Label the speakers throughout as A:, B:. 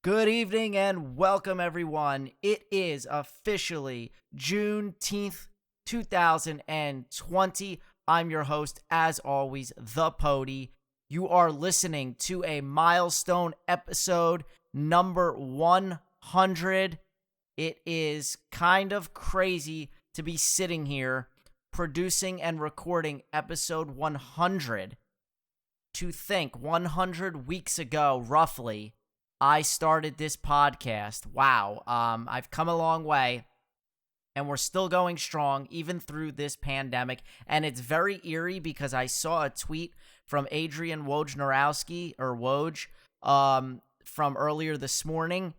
A: Good evening and welcome, everyone. It is officially Juneteenth 2020. I'm your host, as always, The Pody. You are listening to a milestone episode, number 100. It is kind of crazy to be sitting here producing and recording episode 100. To think 100 weeks ago, roughly, I started this podcast. Wow. I've come a long way, and we're still going strong even through this pandemic. And it's very eerie because I saw a tweet from Adrian Wojnarowski, or Woj, from earlier this morning.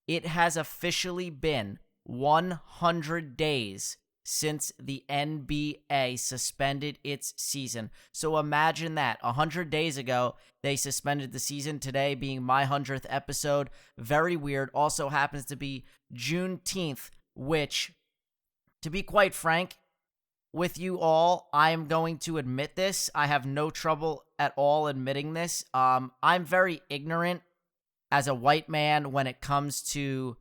A: It has officially been 100 days since the NBA suspended its season. So imagine that. 100 days ago, they suspended the season. Today being my 100th episode. Very weird. Also happens to be Juneteenth, which, to be quite frank with you all, I am going to admit this. I have no trouble at all admitting this. I'm very ignorant as a white man when it comes to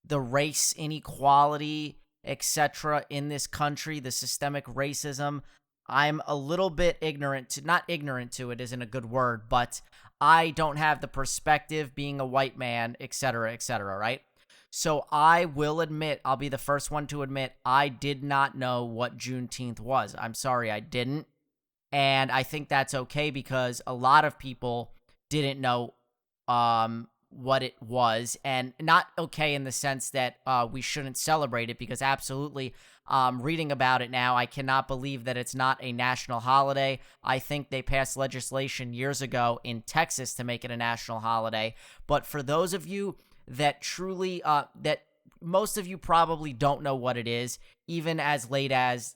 A: the race inequality, etc. in this country, the systemic racism. I'm a little bit ignorant to, not ignorant to it isn't a good word, but I don't have the perspective being a white man, etc., right? So I will admit, I'll be the first one to admit, I did not know what Juneteenth was. I'm sorry, I didn't. And I think that's okay because a lot of people didn't know what it was, and not okay in the sense that we shouldn't celebrate it, because absolutely, reading about it now, I cannot believe that it's not a national holiday. I think they passed legislation years ago in Texas to make it a national holiday. But for those of you that truly, that most of you probably don't know what it is, even as late as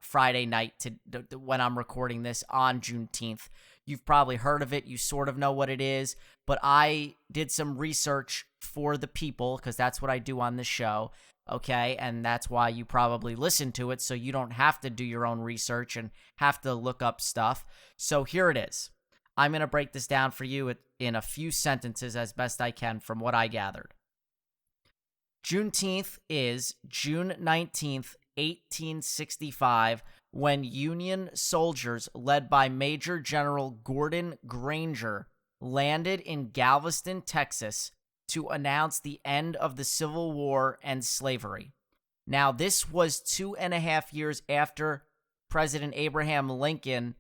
A: Friday night to when I'm recording this on Juneteenth. You've probably heard of it. You sort of know what it is. But I did some research for the people, because that's what I do on this show, okay? And that's why you probably listen to it, so you don't have to do your own research and have to look up stuff. So here it is. I'm going to break this down for you in a few sentences as best I can from what I gathered. Juneteenth is June 19th, 1865, when Union soldiers led by Major General Gordon Granger landed in Galveston, Texas, to announce the end of the Civil War and slavery. Now, this was 2.5 years after President Abraham Lincoln's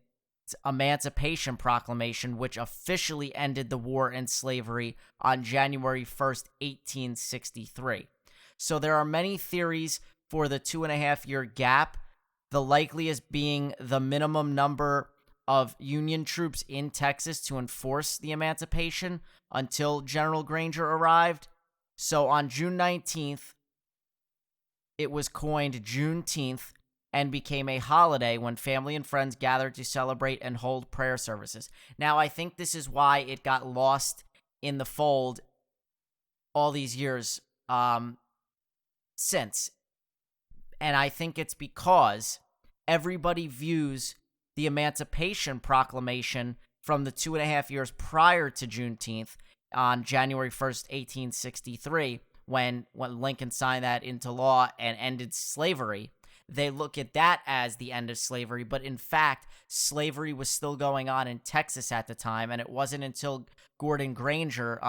A: Emancipation Proclamation, which officially ended the war and slavery on January 1st, 1863. So there are many theories for the 2.5-year gap, the likeliest being the minimum number of Union troops in Texas to enforce the emancipation until General Granger arrived. So on June 19th, it was coined Juneteenth and became a holiday when family and friends gathered to celebrate and hold prayer services. Now, I think this is why it got lost in the fold all these years since. And I think it's because everybody views the Emancipation Proclamation from the 2.5 years prior to Juneteenth on January 1st, 1863, when Lincoln signed that into law and ended slavery. They look at that as the end of slavery, but in fact, slavery was still going on in Texas at the time, and it wasn't until Gordon Granger,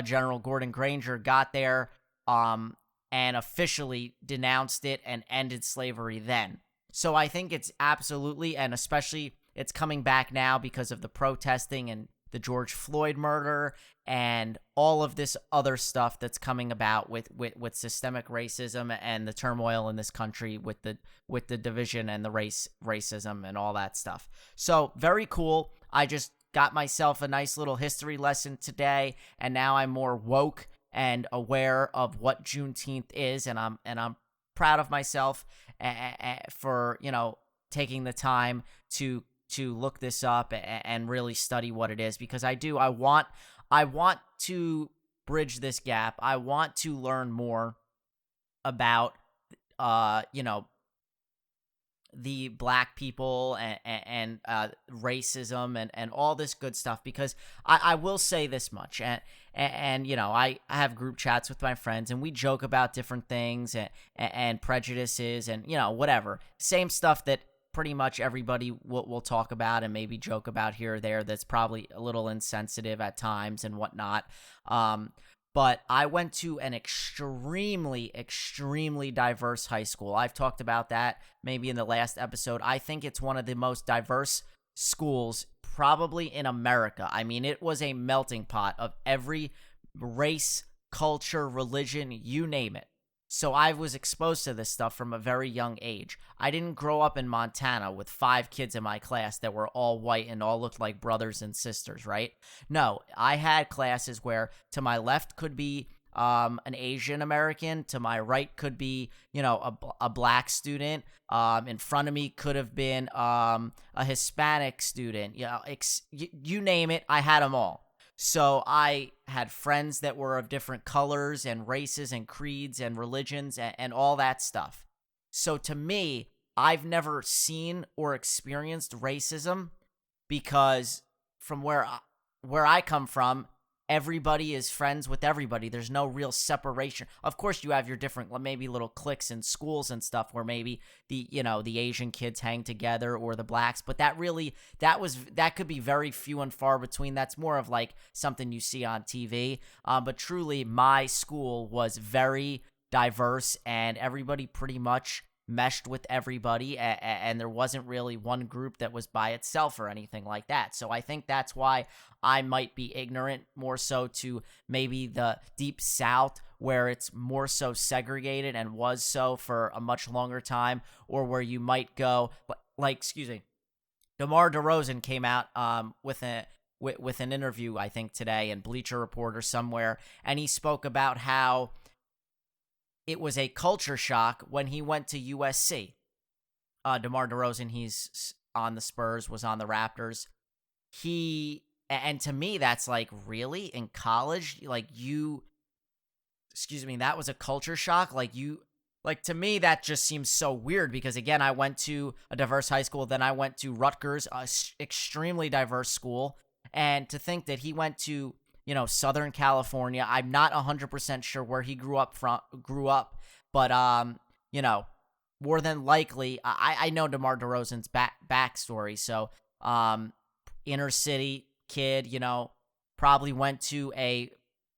A: General Gordon Granger, got there and officially denounced it and ended slavery then. So I think it's absolutely, and especially it's coming back now because of the protesting and the George Floyd murder and all of this other stuff that's coming about with systemic racism and the turmoil in this country with the division and the racism and all that stuff. So very cool. I just got myself a nice little history lesson today, and now I'm more woke and aware of what Juneteenth is, and I'm proud of myself for, taking the time to look this up and really study what it is, because I want to bridge this gap. I want to learn more about the black people and racism and all this good stuff, because I will say this much, and you know, I have group chats with my friends and we joke about different things and prejudices and, you know, whatever, same stuff that pretty much everybody will talk about and maybe joke about here or there that's probably a little insensitive at times and whatnot. But I went to an extremely, extremely diverse high school. I've talked about that maybe in the last episode. I think it's one of the most diverse schools probably in America. I mean, it was a melting pot of every race, culture, religion, you name it. So I was exposed to this stuff from a very young age. I didn't grow up in Montana with 5 kids in my class that were all white and all looked like brothers and sisters, right? No, I had classes where to my left could be an Asian American, to my right could be, you know, a black student. In front of me could have been a Hispanic student. You know, you name it, I had them all. So I had friends that were of different colors and races and creeds and religions and all that stuff. So to me, I've never seen or experienced racism because from where I come from, everybody is friends with everybody. There's no real separation. Of course, you have your different, maybe little cliques in schools and stuff where maybe the Asian kids hang together or the blacks, but that could be very few and far between. That's more of like something you see on TV. But truly, my school was very diverse and everybody pretty much meshed with everybody, and there wasn't really one group that was by itself or anything like that. So I think that's why I might be ignorant more so to maybe the deep South, where it's more so segregated and was so for a much longer time, or where you might go like, excuse me, DeMar DeRozan came out with an interview, I think today, in Bleacher Report or somewhere, and he spoke about how it was a culture shock when he went to USC. DeMar DeRozan, he's on the Spurs, was on the Raptors. And to me, that's like, really? In college? Like, that was a culture shock? To me, that just seems so weird because, again, I went to a diverse high school, then I went to Rutgers, a extremely diverse school, and to think that he went to, you know, Southern California. I'm not 100% sure where he grew up, but you know, more than likely, I know DeMar DeRozan's backstory. So, inner city kid, you know, probably went to a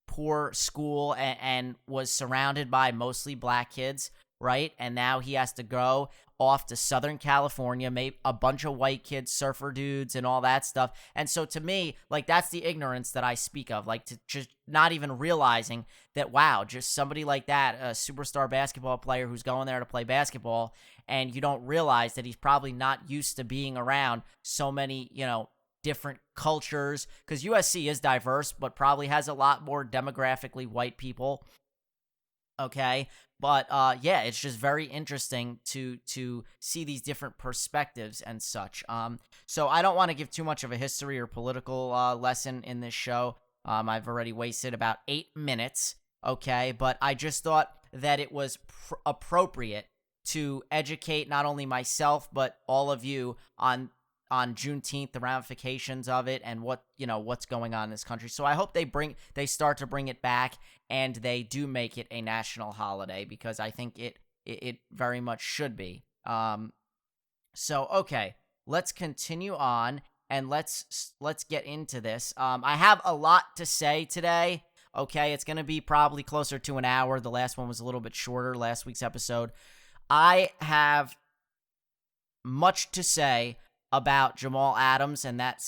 A: poor school and was surrounded by mostly black kids, right? And now he has to go off to Southern California, maybe a bunch of white kids, surfer dudes and all that stuff. And so to me, like, that's the ignorance that I speak of, like, to just not even realizing that, wow, just somebody like that, a superstar basketball player who's going there to play basketball, and you don't realize that he's probably not used to being around so many, you know, different cultures, because USC is diverse, but probably has a lot more demographically white people. Okay. But yeah, it's just very interesting to see these different perspectives and such. So I don't want to give too much of a history or political lesson in this show. I've already wasted about 8 minutes. Okay. But I just thought that it was appropriate to educate not only myself, but all of you on Juneteenth, the ramifications of it, and what's going on in this country. So I hope they start to bring it back, and they do make it a national holiday, because I think it very much should be. So okay, let's continue on, and let's get into this. I have a lot to say today. Okay, it's gonna be probably closer to an hour. The last one was a little bit shorter, last week's episode. I have much to say about Jamal Adams and that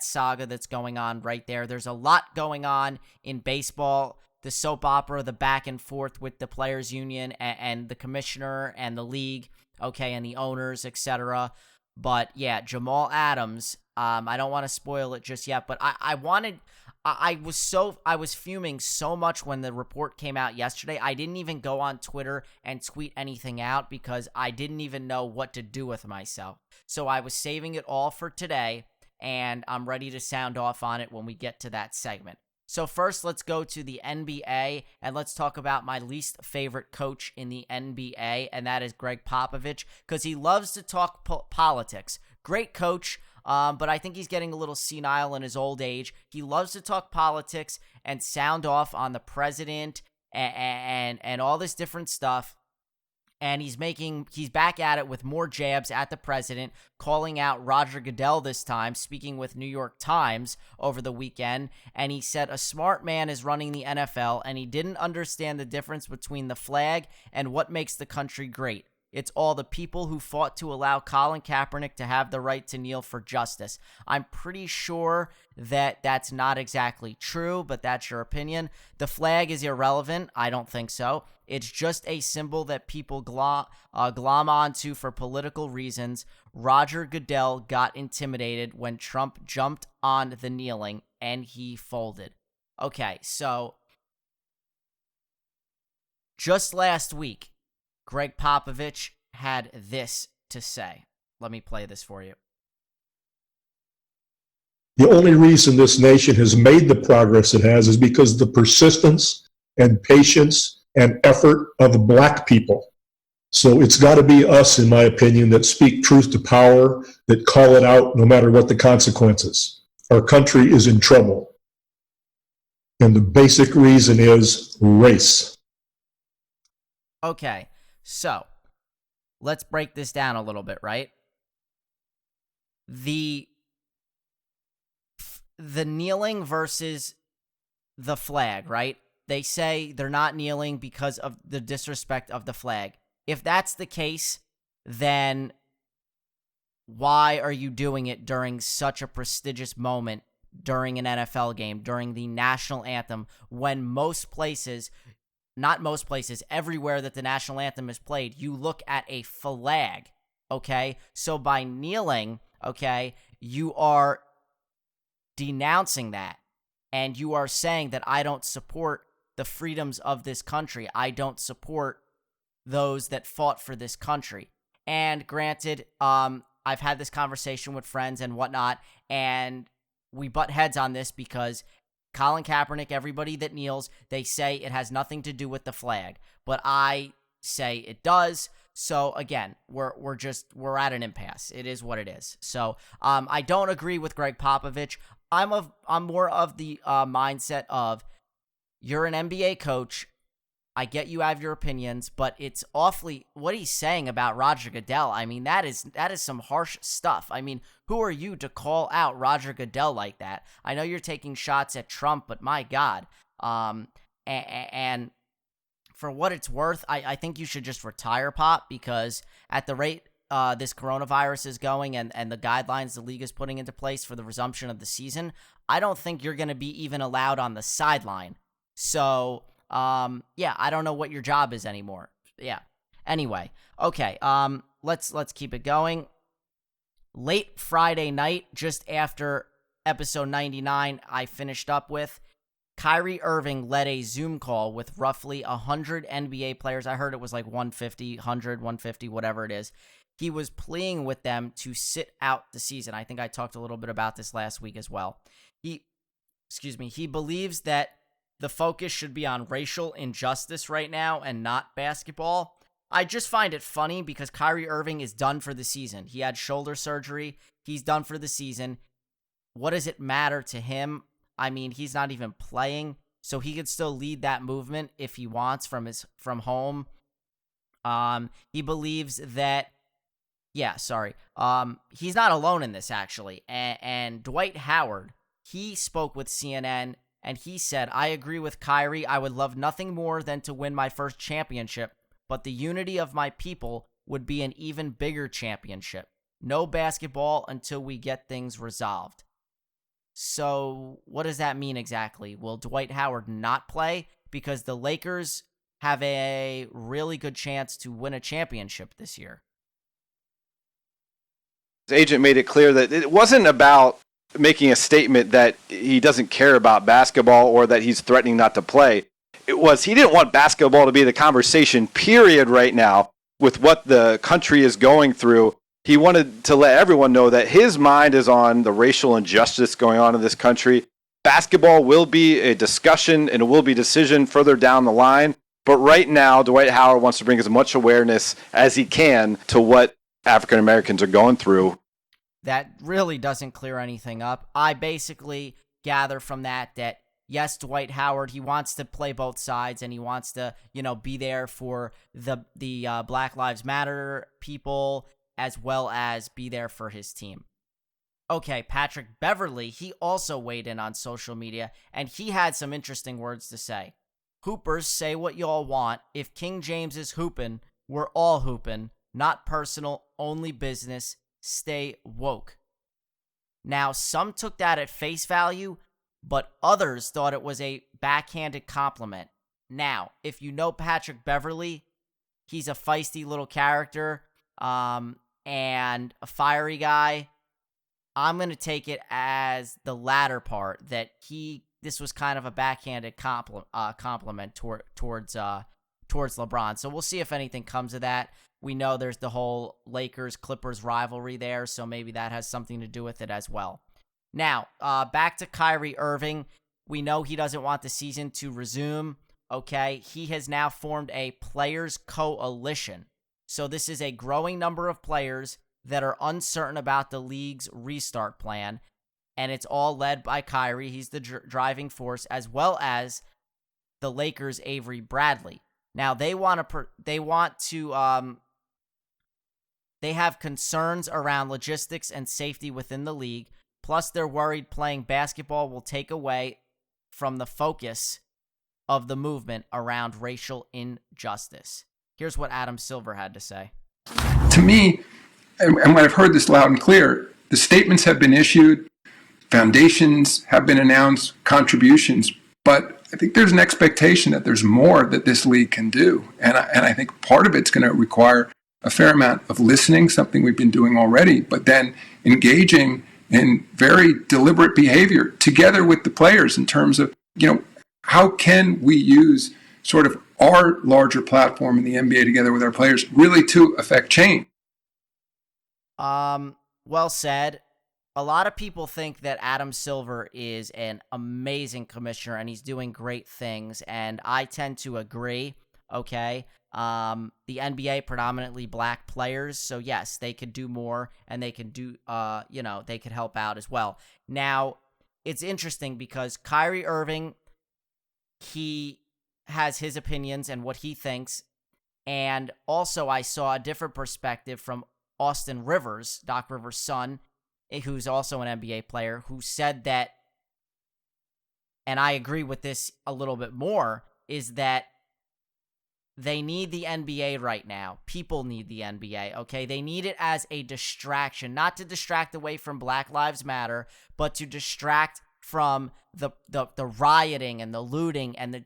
A: saga that's going on right there. There's a lot going on in baseball, the soap opera, the back and forth with the players union and the commissioner and the league, okay, and the owners, etc. But yeah, Jamal Adams, I don't want to spoil it just yet, but I was fuming so much when the report came out yesterday. I didn't even go on Twitter and tweet anything out because I didn't even know what to do with myself. So I was saving it all for today, and I'm ready to sound off on it when we get to that segment. So first, let's go to the NBA, and let's talk about my least favorite coach in the NBA, and that is Greg Popovich, because he loves to talk politics. Great coach, but I think he's getting a little senile in his old age. He loves to talk politics and sound off on the president and all this different stuff. And he's back at it with more jabs at the president, calling out Roger Goodell this time, speaking with New York Times over the weekend. And he said a smart man is running the NFL, and he didn't understand the difference between the flag and what makes the country great. It's all the people who fought to allow Colin Kaepernick to have the right to kneel for justice. I'm pretty sure that that's not exactly true, but that's your opinion. The flag is irrelevant. I don't think so. It's just a symbol that people glom onto for political reasons. Roger Goodell got intimidated when Trump jumped on the kneeling, and he folded. Okay, so just last week, Greg Popovich had this to say. Let me play this for you.
B: The only reason this nation has made the progress it has is because of the persistence and patience and effort of Black people. So it's got to be us, in my opinion, that speak truth to power, that call it out no matter what the consequences. Our country is in trouble. And the basic reason is race.
A: Okay, so let's break this down a little bit, right? The kneeling versus the flag, right? They say they're not kneeling because of the disrespect of the flag. If that's the case, then why are you doing it during such a prestigious moment, during an NFL game, during the national anthem, when most places, not most places, everywhere that the national anthem is played, you look at a flag, okay? So by kneeling, okay, you are denouncing that, and you are saying that I don't support the freedoms of this country. I don't support those that fought for this country. And granted, I've had this conversation with friends and whatnot, and we butt heads on this because Colin Kaepernick, everybody that kneels, they say it has nothing to do with the flag, but I say it does. So again, we're at an impasse. It is what it is. So I don't agree with Greg Popovich. I'm more of the mindset of, you're an NBA coach. I get you have your opinions, but it's awfully what he's saying about Roger Goodell. I mean, that is some harsh stuff. I mean, who are you to call out Roger Goodell like that? I know you're taking shots at Trump, but my God. And for what it's worth, I think you should just retire, Pop, because at the rate this coronavirus is going and the guidelines the league is putting into place for the resumption of the season, I don't think you're going to be even allowed on the sideline. So, yeah, I don't know what your job is anymore. Yeah. Anyway, okay. Let's keep it going. Late Friday night, just after episode 99, I finished up with Kyrie Irving led a Zoom call with roughly 100 NBA players. I heard it was like 150, 100, 150, whatever it is. He was pleading with them to sit out the season. I think I talked a little bit about this last week as well. He believes that the focus should be on racial injustice right now and not basketball. I just find it funny because Kyrie Irving is done for the season. He had shoulder surgery. He's done for the season. What does it matter to him? I mean, he's not even playing, so he could still lead that movement if he wants from home. He believes that, he's not alone in this, actually. And Dwight Howard, he spoke with CNN, and he said, I agree with Kyrie. I would love nothing more than to win my first championship, but the unity of my people would be an even bigger championship. No basketball until we get things resolved. So what does that mean exactly? Will Dwight Howard not play? Because the Lakers have a really good chance to win a championship this year.
C: His agent made it clear that it wasn't about making a statement that he doesn't care about basketball or that he's threatening not to play. It was he didn't want basketball to be the conversation, period, right now with what the country is going through. He wanted to let everyone know that his mind is on the racial injustice going on in this country. Basketball will be a discussion and it will be a decision further down the line. But right now, Dwight Howard wants to bring as much awareness as he can to what African Americans are going through.
A: That really doesn't clear anything up. I basically gather from that yes, Dwight Howard, he wants to play both sides and he wants to, be there for the Black Lives Matter people as well as be there for his team. Okay, Patrick Beverley, he also weighed in on social media and he had some interesting words to say. Hoopers, say what y'all want. If King James is hoopin', we're all hoopin'. Not personal, only business. Stay woke. Now, some took that at face value, but others thought it was a backhanded compliment. Now, if you know Patrick Beverley, he's a feisty little character and a fiery guy. I'm going to take it as the latter part, that this was kind of a backhanded compliment towards LeBron. So we'll see if anything comes of that. We know there's the whole Lakers-Clippers rivalry there, so maybe that has something to do with it as well. Now, back to Kyrie Irving. We know he doesn't want the season to resume, okay? He has now formed a players' coalition. So this is a growing number of players that are uncertain about the league's restart plan, and it's all led by Kyrie. He's the driving force, as well as the Lakers' Avery Bradley. Now, they have concerns around logistics and safety within the league. Plus, they're worried playing basketball will take away from the focus of the movement around racial injustice. Here's what Adam Silver had to say.
D: To me, and when I've heard this loud and clear, the statements have been issued, foundations have been announced, contributions, but I think there's an expectation that there's more that this league can do. And I think part of it's going to require a fair amount of listening, something we've been doing already, but then engaging in very deliberate behavior together with the players in terms of, how can we use sort of our larger platform in the NBA together with our players really to affect change?
A: Well said. A lot of people think that Adam Silver is an amazing commissioner and he's doing great things, and I tend to agree, okay? The NBA predominantly black players, so yes, they could do more and they can do, they could help out as well. Now, it's interesting because Kyrie Irving, he has his opinions and what he thinks, and also I saw a different perspective from Austin Rivers, Doc Rivers' son, who's also an NBA player, who said that, and I agree with this a little bit more, is that they need the NBA right now. People need the NBA, okay? They need it as a distraction, not to distract away from Black Lives Matter, but to distract from the rioting and the looting and the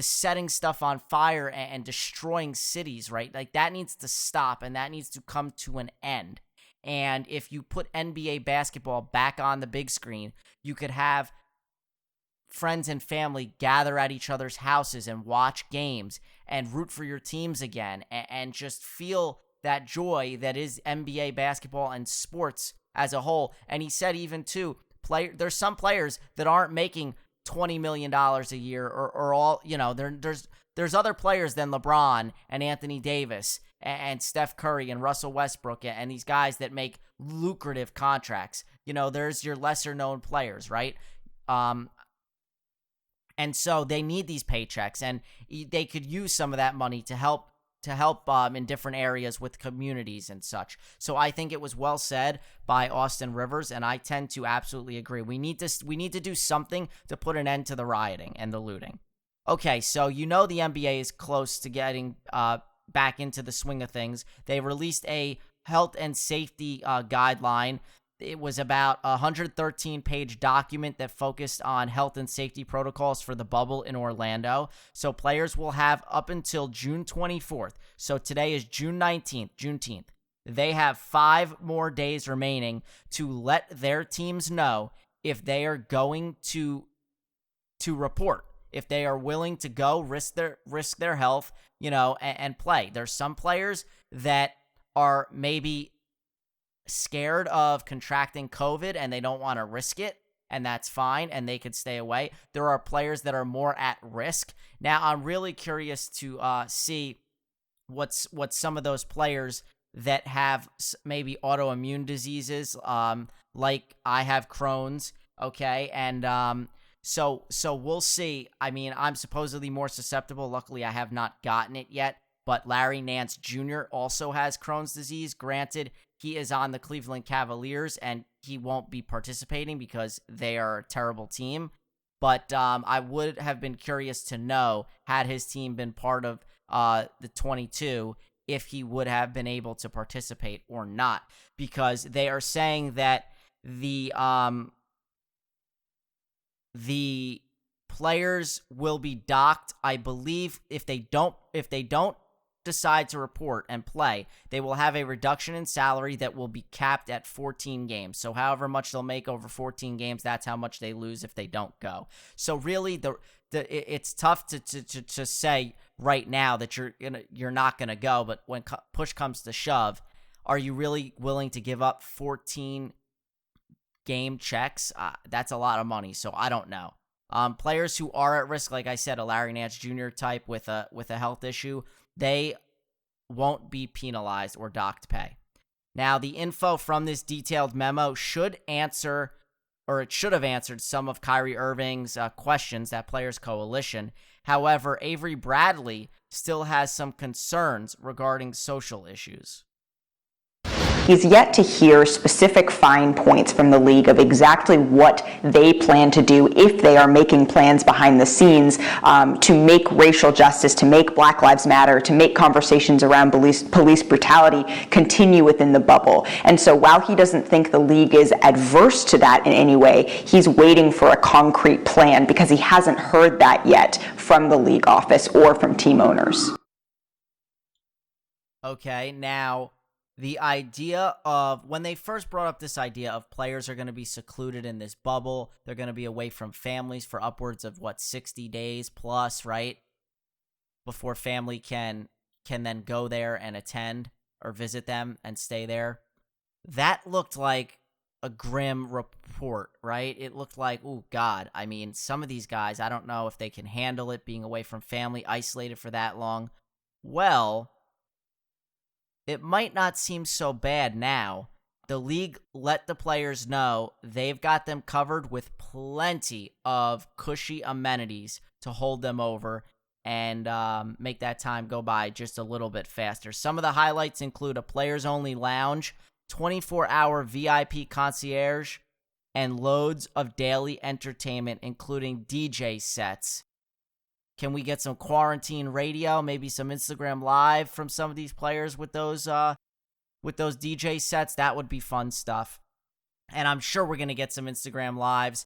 A: setting stuff on fire and destroying cities, right? Like, that needs to stop and that needs to come to an end. And if you put NBA basketball back on the big screen, you could have friends and family gather at each other's houses and watch games and root for your teams again and just feel that joy that is NBA basketball and sports as a whole. And he said even too, there's some players that aren't making $20 million a year or all, there's other players than LeBron and Anthony Davis and Steph Curry and Russell Westbrook and these guys that make lucrative contracts. There's your lesser known players, right? And so they need these paychecks, and they could use some of that money to help in different areas with communities and such. So I think it was well said by Austin Rivers, and I tend to absolutely agree. We need to do something to put an end to the rioting and the looting. Okay, so the NBA is close to getting back into the swing of things. They released a health and safety guideline. It was about a 113-page document that focused on health and safety protocols for the bubble in Orlando. So players will have up until June 24th. So today is June 19th, Juneteenth. They have 5 more days remaining to let their teams know if they are going to report, if they are willing to go risk their health, and play. There's some players that are maybe scared of contracting COVID and they don't want to risk it and that's fine, and they could stay away. There are players that are more at risk. Now, I'm really curious to see what some of those players that have maybe autoimmune diseases, like I have Crohn's, okay, and so we'll see. I mean, I'm supposedly more susceptible. Luckily, I have not gotten it yet, but Larry Nance Jr. also has Crohn's disease. Granted, he is on the Cleveland Cavaliers, and he won't be participating because they are a terrible team. But I would have been curious to know, had his team been part of the 22, if he would have been able to participate or not. Because they are saying that the players will be docked, I believe, if they don't decide to report and play, they will have a reduction in salary that will be capped at 14 games. So however much they'll make over 14 games, that's how much they lose if they don't go. So really, it's tough to say right now that you're not gonna go. But when push comes to shove, are you really willing to give up 14 game checks? That's a lot of money. So I don't know. Players who are at risk, like I said, a Larry Nance Jr. type with a health issue, they won't be penalized or docked pay. Now, the info from this detailed memo should answer, or it should have answered, some of Kyrie Irving's questions, that Players Coalition. However, Avery Bradley still has some concerns regarding social issues.
E: He's yet to hear specific fine points from the league of exactly what they plan to do if they are making plans behind the scenes to make racial justice, to make Black Lives Matter, to make conversations around police brutality continue within the bubble. And so while he doesn't think the league is adverse to that in any way, he's waiting for a concrete plan because he hasn't heard that yet from the league office or from team owners.
A: Okay, now, the idea of, when they first brought up this idea of players are going to be secluded in this bubble, they're going to be away from families for upwards of 60 days plus, right? Before family can then go there and attend or visit them and stay there. That looked like a grim report, right? It looked like, oh God, I mean, some of these guys, I don't know if they can handle it, being away from family, isolated for that long. Well, it might not seem so bad now. The league let the players know they've got them covered with plenty of cushy amenities to hold them over and make that time go by just a little bit faster. Some of the highlights include a players-only lounge, 24-hour VIP concierge, and loads of daily entertainment, including DJ sets. Can we get some quarantine radio, maybe some Instagram Live from some of these players with those DJ sets? That would be fun stuff. And I'm sure we're going to get some Instagram Lives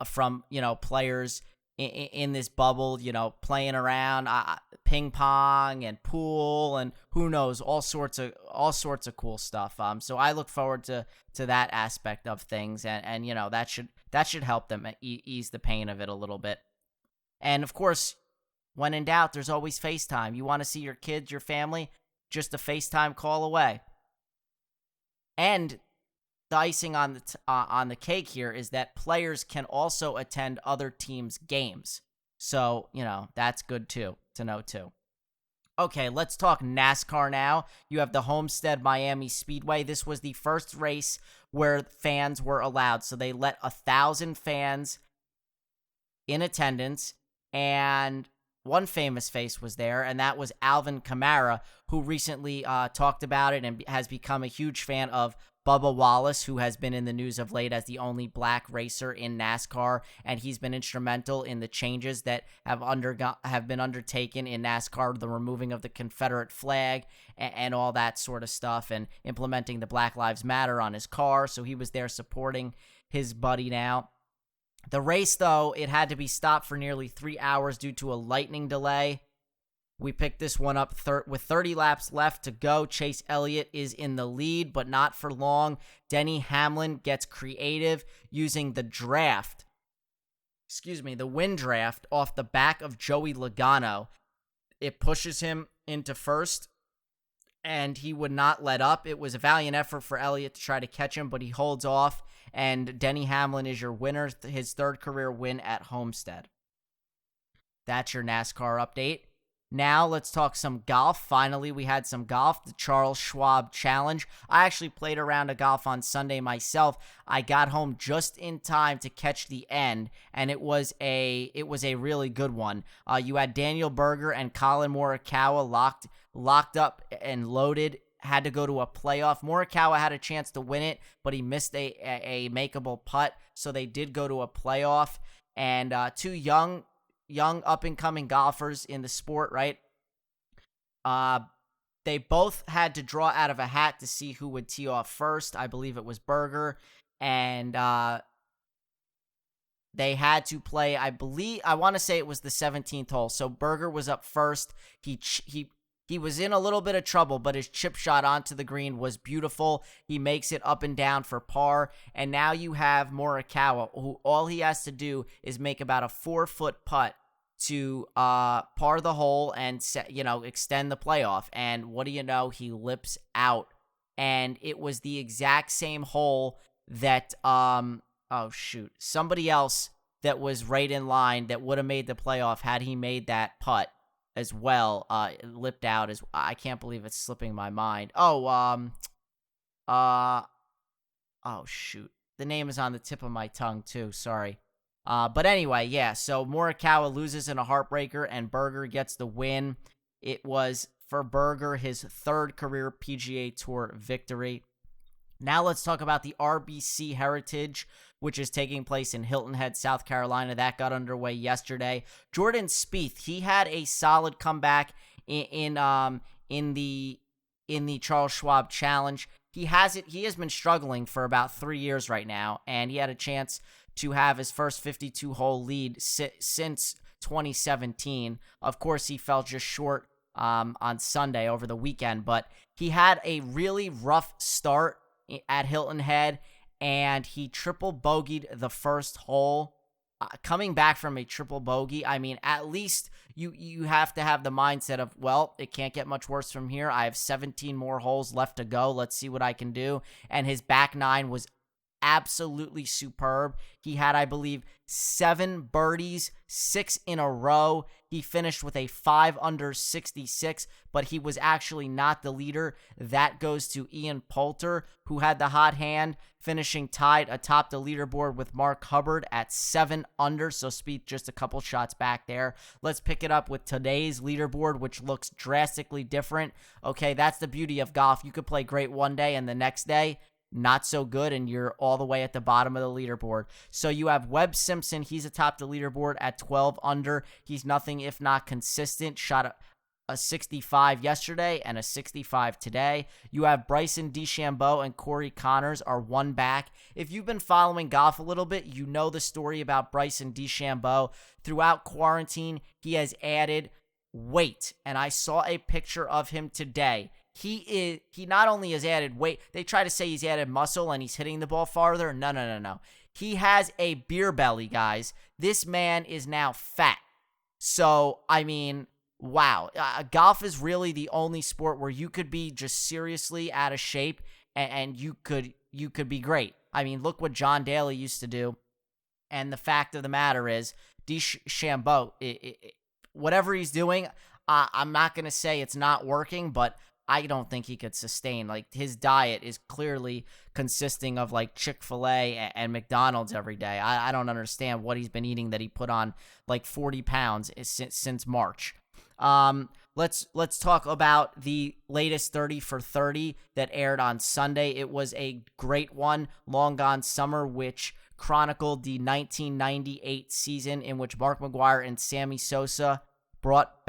A: from, players in this bubble, playing around, ping pong and pool and who knows, all sorts of cool stuff. So I look forward to that aspect of things, and that should help them ease the pain of it a little bit. And, of course, when in doubt, there's always FaceTime. You want to see your kids, your family, just a FaceTime call away. And the icing on the cake here is that players can also attend other teams' games. So, that's good, too, to know, too. Okay, let's talk NASCAR now. You have the Homestead Miami Speedway. This was the first race where fans were allowed. So they let 1,000 fans in attendance, and one famous face was there, and that was Alvin Kamara, who recently talked about it and has become a huge fan of Bubba Wallace, who has been in the news of late as the only black racer in NASCAR, and he's been instrumental in the changes that have been undertaken in NASCAR, the removing of the Confederate flag and all that sort of stuff, and implementing the Black Lives Matter on his car, so he was there supporting his buddy now. The race, though, it had to be stopped for nearly 3 hours due to a lightning delay. We picked this one up with 30 laps left to go. Chase Elliott is in the lead, but not for long. Denny Hamlin gets creative using the wind draft off the back of Joey Logano. It pushes him into first, and he would not let up. It was a valiant effort for Elliott to try to catch him, but he holds off, and Denny Hamlin is your winner, his third career win at Homestead. That's your NASCAR update. Now let's talk some golf. Finally, we had some golf, the Charles Schwab Challenge. I actually played a round of golf on Sunday myself. I got home just in time to catch the end, and it was a really good one. You had Daniel Berger and Colin Morikawa locked up and loaded. Had to go to a playoff. Morikawa had a chance to win it, but he missed a makeable putt, so they did go to a playoff. And two young up-and-coming golfers in the sport, right? They both had to draw out of a hat to see who would tee off first. I believe it was Berger. And they had to play, I want to say it was the 17th hole. So Berger was up first. He was in a little bit of trouble, but his chip shot onto the green was beautiful. He makes it up and down for par. And now you have Morikawa, who all he has to do is make about a 4-foot putt to par the hole and extend the playoff. And what do you know? He lips out. And it was the exact same hole that somebody else that was right in line that would have made the playoff had he made that putt as well. Lipped out as I can't believe it's slipping my mind. The name is on the tip of my tongue too. Sorry. But anyway, yeah. So Morikawa loses in a heartbreaker, and Berger gets the win. It was for Berger his third career PGA Tour victory. Now let's talk about the RBC Heritage, which is taking place in Hilton Head, South Carolina. That got underway yesterday. Jordan Spieth, he had a solid comeback in the Charles Schwab Challenge. He has been struggling for about 3 years right now, and he had a chance to have his first 52-hole lead since 2017. Of course, he fell just short on Sunday over the weekend, but he had a really rough start at Hilton Head, and he triple bogeyed the first hole. Coming back from a triple bogey, I mean, at least you have to have the mindset of, well, it can't get much worse from here. I have 17 more holes left to go. Let's see what I can do. And his back nine was absolutely superb. He had, I believe, 7 birdies, 6 in a row. He finished with a 5 under 66, but he was actually not the leader. That goes to Ian Poulter, who had the hot hand, finishing tied atop the leaderboard with Mark Hubbard at 7 under. So Spieth just a couple shots back there. Let's pick it up with today's leaderboard, which looks drastically different. Okay, that's the beauty of golf. You could play great one day and the next day not so good, and you're all the way at the bottom of the leaderboard. So you have Webb Simpson. He's atop the leaderboard at 12 under. He's nothing if not consistent. Shot a 65 yesterday and a 65 today. You have Bryson DeChambeau and Corey Connors are one back. If you've been following golf a little bit, you know the story about Bryson DeChambeau. Throughout quarantine, he has added weight, and I saw a picture of him today. He not only has added weight, they try to say he's added muscle and he's hitting the ball farther. No. He has a beer belly, guys. This man is now fat. So, I mean, wow. Golf is really the only sport where you could be just seriously out of shape and you could be great. I mean, look what John Daly used to do. And the fact of the matter is, DeChambeau, whatever he's doing, I'm not going to say it's not working, but I don't think he could sustain. Like, his diet is clearly consisting of like Chick-fil-A and McDonald's every day. I don't understand what he's been eating that he put on like 40 pounds since March. Let's talk about the latest 30 for 30 that aired on Sunday. It was a great one, Long Gone Summer, which chronicled the 1998 season in which Mark McGwire and Sammy Sosa brought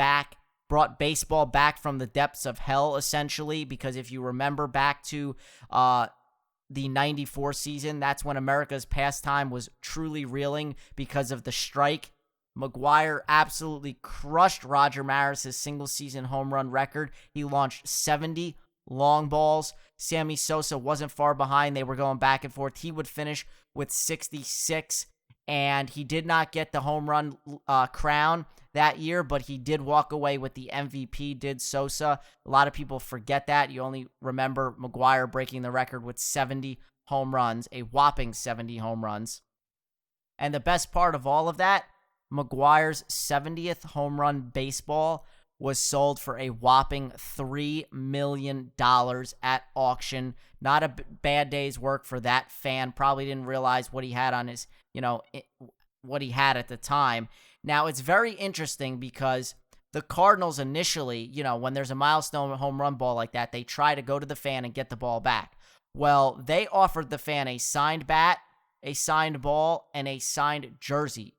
A: baseball back from the depths of hell, essentially, because if you remember back to the 94 season, that's when America's pastime was truly reeling because of the strike. McGwire absolutely crushed Roger Maris's single-season home run record. He launched 70 long balls. Sammy Sosa wasn't far behind. They were going back and forth. He would finish with 66, and he did not get the home run crown. that year, but he did walk away with the MVP, did Sosa. A lot of people forget that. You only remember McGwire breaking the record with 70 home runs, a whopping 70 home runs. And the best part of all of that, McGwire's 70th home run baseball was sold for a whopping $3 million at auction. Not a bad day's work for that fan. Probably didn't realize what he had on his, what he had at the time. Now, it's very interesting because the Cardinals initially, when there's a milestone home run ball like that, they try to go to the fan and get the ball back. Well, they offered the fan a signed bat, a signed ball, and a signed jersey.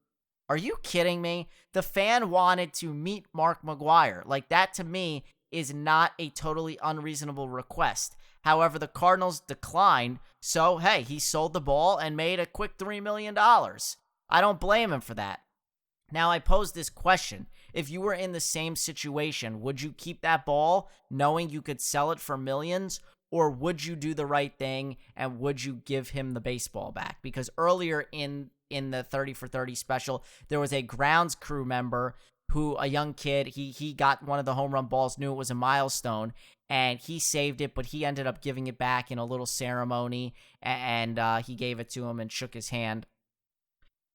A: Are you kidding me? The fan wanted to meet Mark McGwire. Like, that to me is not a totally unreasonable request. However, the Cardinals declined, so hey, he sold the ball and made a quick $3 million. I don't blame him for that. Now, I pose this question. If you were in the same situation, would you keep that ball knowing you could sell it for millions? Or would you do the right thing and would you give him the baseball back? Because earlier in the 30 for 30 special, there was a grounds crew member who, a young kid, he got one of the home run balls, knew it was a milestone, and he saved it, but he ended up giving it back in a little ceremony, and he gave it to him and shook his hand.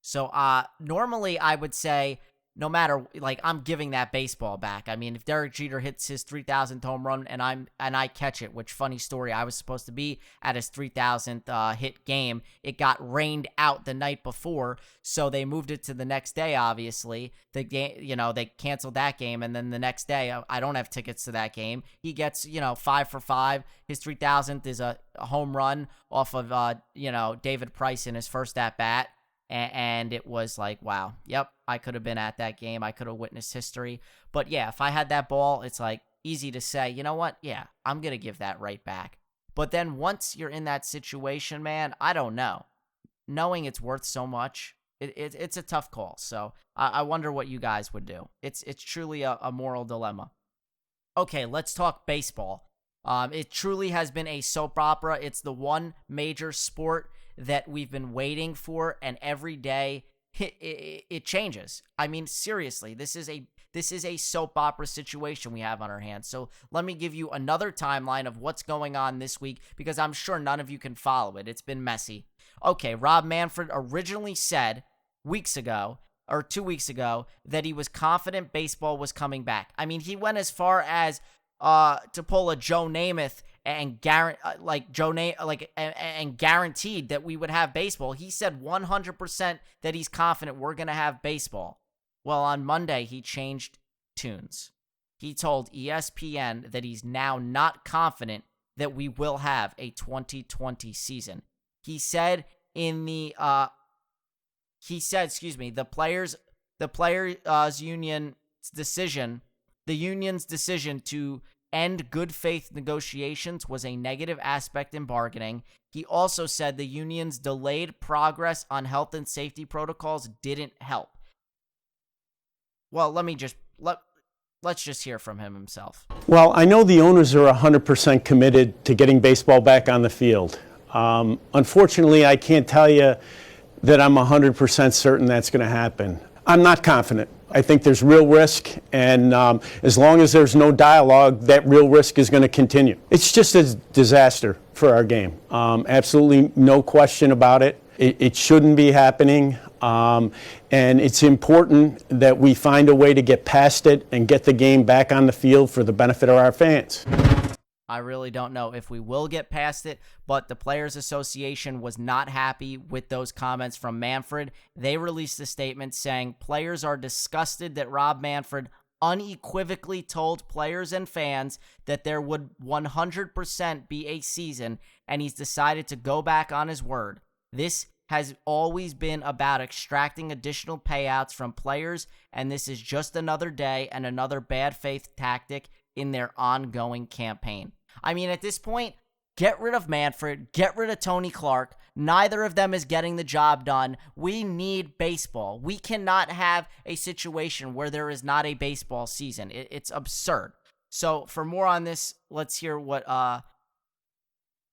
A: So normally I would say, no matter, I'm giving that baseball back. I mean, if Derek Jeter hits his 3,000th home run and I catch it, which, funny story, I was supposed to be at his 3,000th hit game. It got rained out the night before, so they moved it to the next day. Obviously, the game, they canceled that game, and then the next day, I don't have tickets to that game. He gets 5 for 5. His 3,000th is a home run off of David Price in his first at bat. And it was like, wow, yep, I could have been at that game. I could have witnessed history. But yeah, if I had that ball, it's like easy to say, you know what? Yeah, I'm going to give that right back. But then once you're in that situation, man, I don't know. Knowing it's worth so much, it's a tough call. So I wonder what you guys would do. It's truly a moral dilemma. Okay, let's talk baseball. It truly has been a soap opera. It's the one major sport that we've been waiting for, and every day it changes. I mean, seriously, this is a soap opera situation we have on our hands. So let me give you another timeline of what's going on this week, because I'm sure none of you can follow it. It's been messy. Okay, Rob Manfred originally said 2 weeks ago, that he was confident baseball was coming back. I mean, he went as far as to pull a Joe Namath and guaranteed that we would have baseball. He said 100% that he's confident we're going to have baseball. Well, on Monday, he changed tunes. He told ESPN that he's now not confident that we will have a 2020 season. He said the union's decision to end good faith negotiations was a negative aspect in bargaining. He also said the union's delayed progress on health and safety protocols didn't help. Well, let's just hear from him himself.
F: Well, I know the owners are 100% committed to getting baseball back on the field. Unfortunately, I can't tell you that I'm 100% certain that's going to happen. I'm not confident. I think there's real risk, and as long as there's no dialogue, that real risk is going to continue. It's just a disaster for our game. Absolutely no question about it. It shouldn't be happening, and it's important that we find a way to get past it and get the game back on the field for the benefit of our fans.
A: I really don't know if we will get past it, but the Players Association was not happy with those comments from Manfred. They released a statement saying players are disgusted that Rob Manfred unequivocally told players and fans that there would 100% be a season, and he's decided to go back on his word. This has always been about extracting additional payouts from players, and this is just another day and another bad faith tactic in their ongoing campaign. I mean, at this point, get rid of Manfred, get rid of Tony Clark. Neither of them is getting the job done. We need baseball. We cannot have a situation where there is not a baseball season. It's absurd. So for more on this, let's hear what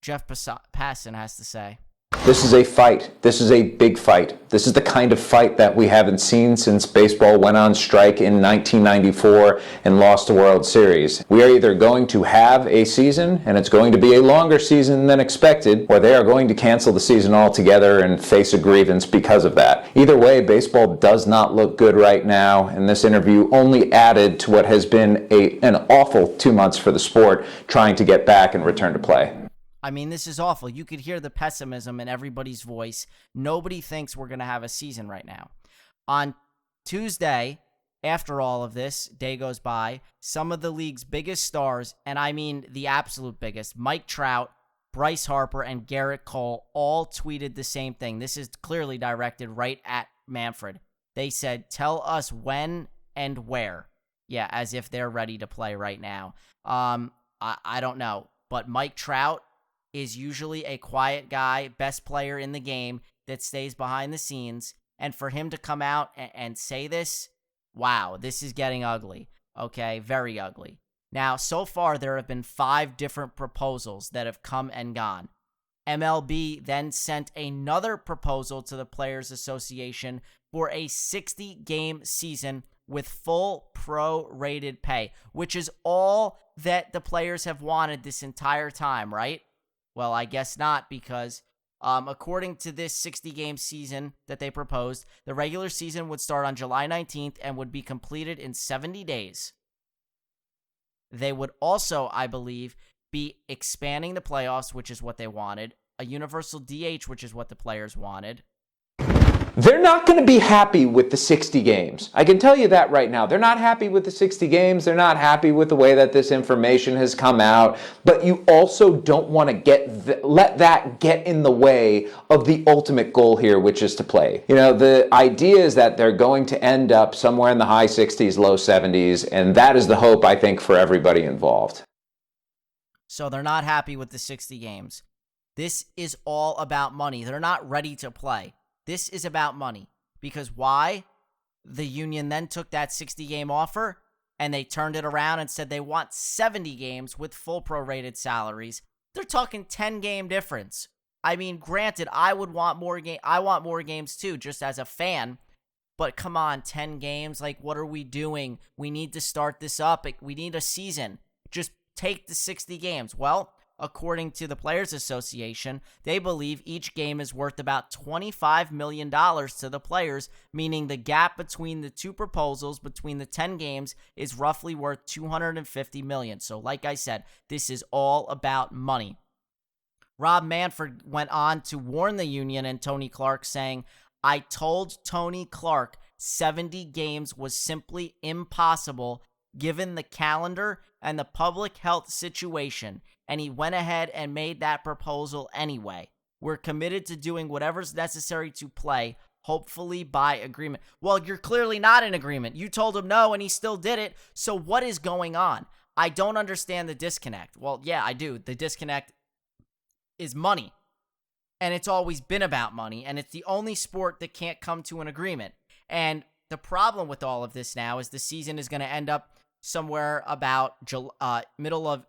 A: Jeff Passan has to say.
G: This is a fight. This is a big fight. This is the kind of fight that we haven't seen since baseball went on strike in 1994 and lost the World Series. We are either going to have a season, and it's going to be a longer season than expected, or they are going to cancel the season altogether and face a grievance because of that. Either way, baseball does not look good right now, and this interview only added to what has been an awful 2 months for the sport trying to get back and return to play.
A: I mean, this is awful. You could hear the pessimism in everybody's voice. Nobody thinks we're going to have a season right now. On Tuesday, after all of this, day goes by, some of the league's biggest stars, and I mean the absolute biggest, Mike Trout, Bryce Harper, and Garrett Cole, all tweeted the same thing. This is clearly directed right at Manfred. They said, tell us when and where. Yeah, as if they're ready to play right now. I don't know, but Mike Trout is usually a quiet guy, best player in the game that stays behind the scenes. And for him to come out and say this, wow, this is getting ugly. Okay, very ugly. Now, so far, there have been 5 different proposals that have come and gone. MLB then sent another proposal to the Players Association for a 60-game season with full pro-rated pay, which is all that the players have wanted this entire time, right? Well, I guess not, because according to this 60-game season that they proposed, the regular season would start on July 19th and would be completed in 70 days. They would also, I believe, be expanding the playoffs, which is what they wanted, a universal DH, which is what the players wanted.
G: They're not going to be happy with the 60 games. I can tell you that right now. They're not happy with the 60 games. They're not happy with the way that this information has come out. But you also don't want to let that get in the way of the ultimate goal here, which is to play. You know, the idea is that they're going to end up somewhere in the high 60s, low 70s, and that is the hope, I think, for everybody involved.
A: So they're not happy with the 60 games. This is all about money. They're not ready to play. This is about money. Because why? The union then took that 60-game offer and they turned it around and said they want 70 games with full prorated salaries. They're talking 10-game difference. I mean, granted, I want more games too, just as a fan. But come on, 10 games? Like, what are we doing? We need to start this up. We need a season. Just take the 60 games. Well, according to the Players Association, they believe each game is worth about $25 million to the players, meaning the gap between the two proposals between the 10 games is roughly worth $250 million. So like I said, this is all about money. Rob Manfred went on to warn the union and Tony Clark, saying, I told Tony Clark 70 games was simply impossible given the calendar and the public health situation, and he went ahead and made that proposal anyway. We're committed to doing whatever's necessary to play, hopefully by agreement. Well, you're clearly not in agreement. You told him no, and he still did it. So what is going on? I don't understand the disconnect. Well, yeah, I do. The disconnect is money, and it's always been about money, and it's the only sport that can't come to an agreement. And the problem with all of this now is the season is going to end up somewhere about middle of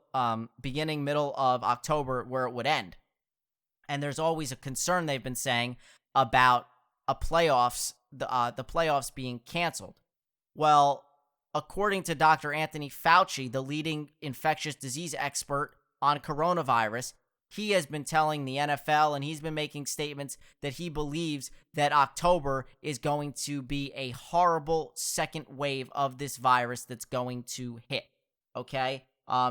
A: October, where it would end. And there's always a concern, they've been saying, about the playoffs being canceled. Well, according to Dr. Anthony Fauci, the leading infectious disease expert on coronavirus, he has been telling the NFL, and he's been making statements that he believes that October is going to be a horrible second wave of this virus that's going to hit. Okay?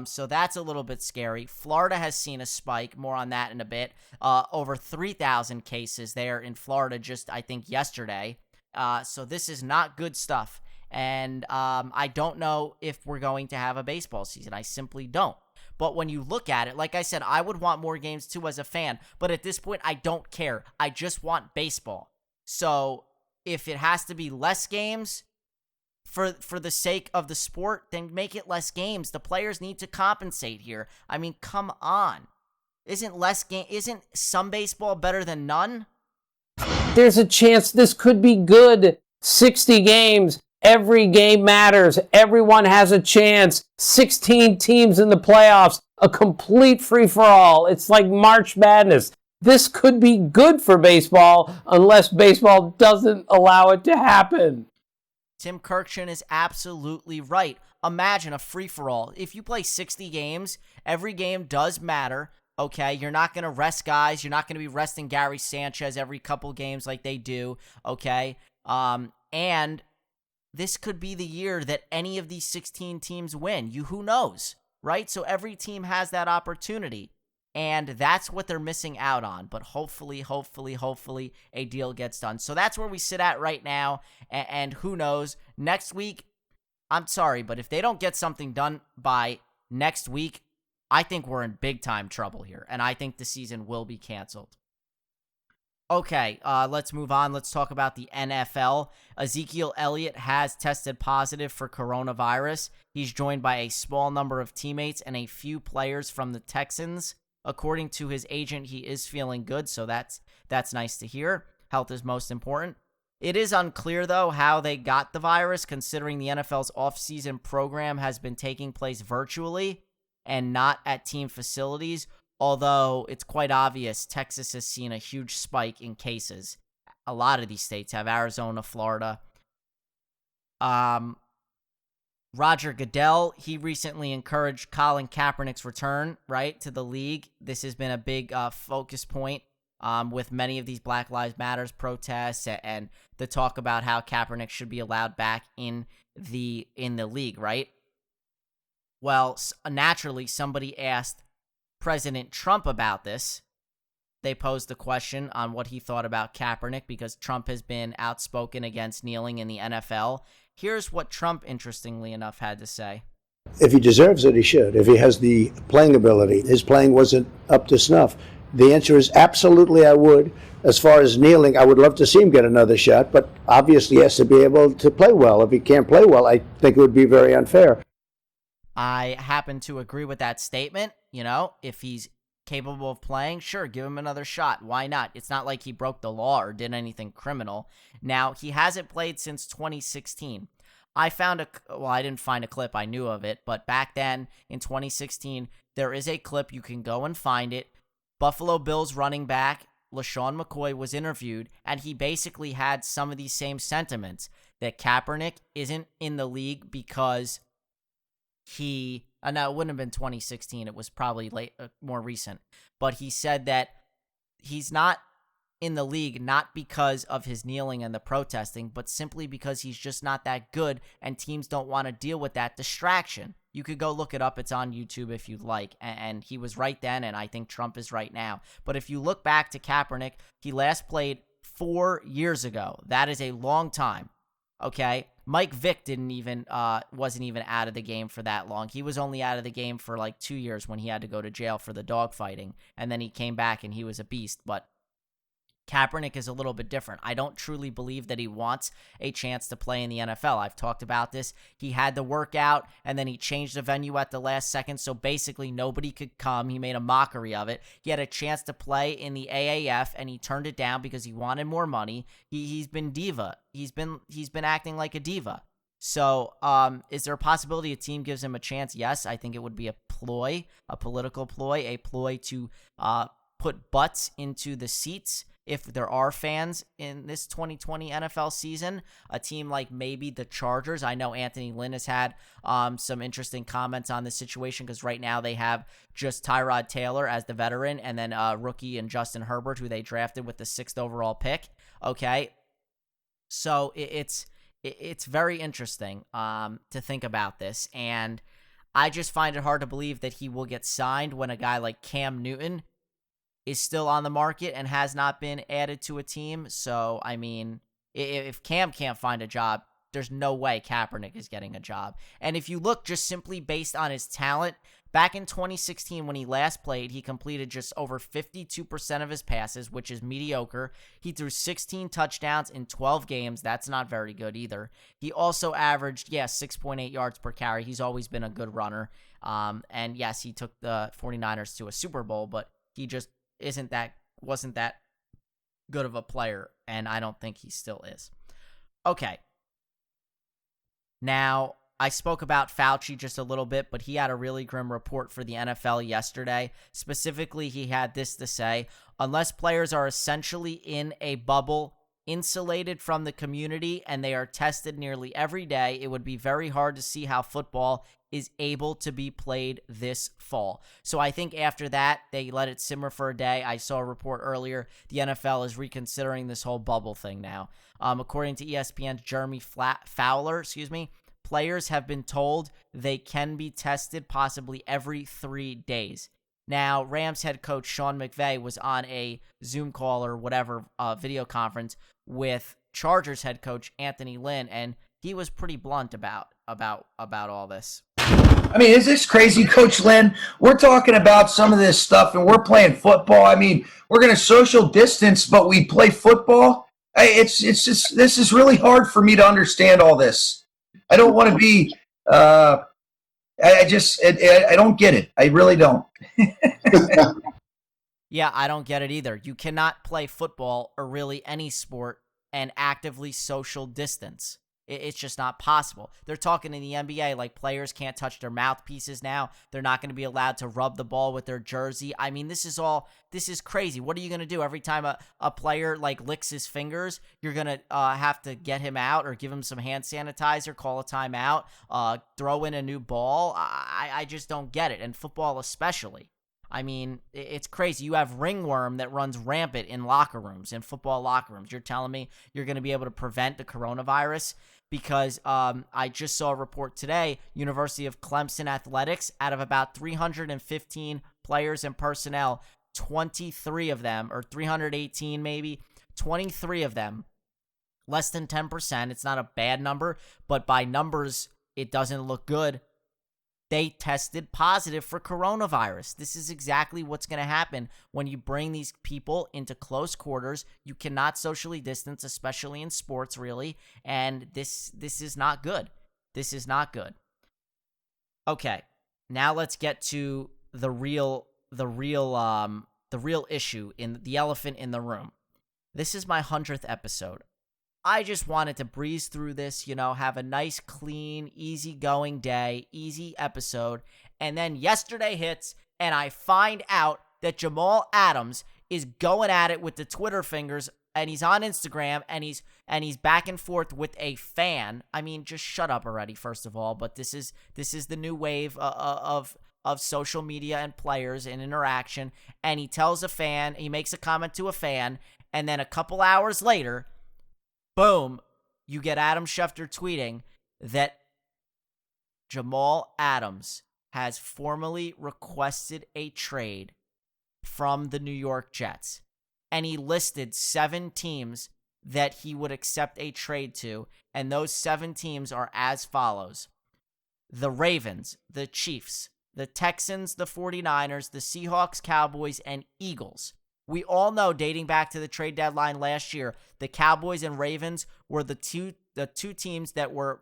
A: So that's a little bit scary. Florida has seen a spike. More on that in a bit. Over 3,000 cases there in Florida just, I think, yesterday. So this is not good stuff. And I don't know if we're going to have a baseball season. I simply don't. But when you look at it, like I said, I would want more games too as a fan. But at this point, I don't care. I just want baseball. So if it has to be less games for the sake of the sport, then make it less games. The players need to compensate here. I mean, come on. Isn't some baseball better than none?
H: There's a chance this could be good. 60 games. Every game matters. Everyone has a chance. 16 teams in the playoffs. A complete free-for-all. It's like March Madness. This could be good for baseball unless baseball doesn't allow it to happen.
A: Tim Kirkchin is absolutely right. Imagine a free-for-all. If you play 60 games, every game does matter, okay? You're not going to rest guys. You're not going to be resting Gary Sanchez every couple games like they do, okay? And this could be the year that any of these 16 teams win. Who knows, right? So every team has that opportunity. And that's what they're missing out on. But hopefully, a deal gets done. So that's where we sit at right now. And who knows? Next week, I'm sorry, but if they don't get something done by next week, I think we're in big time trouble here. And I think the season will be canceled. Okay, let's move on. Let's talk about the NFL. Ezekiel Elliott has tested positive for coronavirus. He's joined by a small number of teammates and a few players from the Texans. According to his agent, he is feeling good, so that's nice to hear. Health is most important. It is unclear, though, how they got the virus, considering the NFL's off-season program has been taking place virtually and not at team facilities, although it's quite obvious Texas has seen a huge spike in cases. A lot of these states have: Arizona, Florida. Roger Goodell, he recently encouraged Colin Kaepernick's return, right, to the league. This has been a big focus point with many of these Black Lives Matter protests and the talk about how Kaepernick should be allowed back in the league, right? Well, naturally, somebody asked President Trump about this. They posed the question on what he thought about Kaepernick because Trump has been outspoken against kneeling in the NFL. Here's what Trump, interestingly enough, had to say.
I: If he deserves it, he should. If he has the playing ability, his playing wasn't up to snuff. The answer is absolutely I would. As far as kneeling, I would love to see him get another shot, but obviously he has to be able to play well. If he can't play well, I think it would be very unfair.
A: I happen to agree with that statement. If he's capable of playing, sure, give him another shot. Why not? It's not like he broke the law or did anything criminal. Now, he hasn't played since 2016. I didn't find a clip, I knew of it, but back then in 2016, there is a clip, you can go and find it. Buffalo Bills running back LaShawn McCoy was interviewed, and he basically had some of these same sentiments, that Kaepernick isn't in the league because no, it wouldn't have been 2016. It was probably more recent. But he said that he's not in the league, not because of his kneeling and the protesting, but simply because he's just not that good, and teams don't want to deal with that distraction. You could go look it up. It's on YouTube if you'd like. And he was right then, and I think Trump is right now. But if you look back to Kaepernick, he last played 4 years ago. That is a long time. Okay? Mike Vick wasn't even out of the game for that long. He was only out of the game for like 2 years when he had to go to jail for the dogfighting. And then he came back and he was a beast. But Kaepernick is a little bit different. I don't truly believe that he wants a chance to play in the NFL. I've talked about this. He had the workout, and then he changed the venue at the last second, so basically nobody could come. He made a mockery of it. He had a chance to play in the AAF, and he turned it down because he wanted more money. He's been diva. He's been acting like a diva. So, is there a possibility a team gives him a chance? Yes, I think it would be a ploy, a political ploy, a ploy to put butts into the seats. If there are fans in this 2020 NFL season, a team like maybe the Chargers. I know Anthony Lynn has had some interesting comments on this situation because right now they have just Tyrod Taylor as the veteran and then rookie and Justin Herbert, who they drafted with the 6th overall pick. Okay, so it's very interesting to think about this, and I just find it hard to believe that he will get signed when a guy like Cam Newton is still on the market and has not been added to a team. So, I mean, if Cam can't find a job, there's no way Kaepernick is getting a job. And if you look just simply based on his talent, back in 2016 when he last played, he completed just over 52% of his passes, which is mediocre. He threw 16 touchdowns in 12 games. That's not very good either. He also averaged, 6.8 yards per carry. He's always been a good runner. And yes, he took the 49ers to a Super Bowl, but he just wasn't that good of a player, and I don't think he still is. Okay. Now, I spoke about Fauci just a little bit, but he had a really grim report for the NFL yesterday. Specifically, he had this to say: unless players are essentially in a bubble, insulated from the community, and they are tested nearly every day, it would be very hard to see how football is able to be played this fall. So I think after that, they let it simmer for a day. I saw a report earlier, the NFL is reconsidering this whole bubble thing now. According to ESPN's Jeremy Fowler, players have been told they can be tested possibly every 3 days. Now, Rams head coach Sean McVay was on a Zoom call or whatever video conference with Chargers head coach Anthony Lynn, and he was pretty blunt about all this.
J: I mean, is this crazy, Coach Lynn? We're talking about some of this stuff, and we're playing football. I mean, we're going to social distance, but we play football. It's just, this is really hard for me to understand all this. I don't want to be. I don't get it. I really don't.
A: Yeah, I don't get it either. You cannot play football or really any sport and actively social distance. It's just not possible. They're talking in the NBA like players can't touch their mouthpieces now. They're not going to be allowed to rub the ball with their jersey. I mean, this is crazy. What are you going to do every time a player like licks his fingers? You're going to have to get him out or give him some hand sanitizer, call a timeout, throw in a new ball. I just don't get it. And football especially. I mean, it's crazy. You have ringworm that runs rampant in locker rooms, in football locker rooms. You're telling me you're going to be able to prevent the coronavirus? Because I just saw a report today, University of Clemson Athletics, out of about 315 players and personnel, 23 of them, or 318 maybe, 23 of them, less than 10%. It's not a bad number, but by numbers, it doesn't look good. They tested positive for coronavirus. This is exactly what's going to happen when you bring these people into close quarters. You cannot socially distance, especially in sports, really. And this is not good. This is not good. Okay, now let's get to the real issue, in the elephant in the room. This is my 100th episode. I just wanted to breeze through this, have a nice, clean, easy-going day, easy episode. And then yesterday hits, and I find out that Jamal Adams is going at it with the Twitter fingers, and he's on Instagram, and he's back and forth with a fan. I mean, just shut up already, first of all. But this is the new wave of social media and players and interaction. And he makes a comment to a fan, and then a couple hours later, boom, you get Adam Schefter tweeting that Jamal Adams has formally requested a trade from the New York Jets. And he listed 7 teams that he would accept a trade to, and those 7 teams are as follows: the Ravens, the Chiefs, the Texans, the 49ers, the Seahawks, Cowboys, and Eagles. We all know, dating back to the trade deadline last year, the Cowboys and Ravens were the two teams that were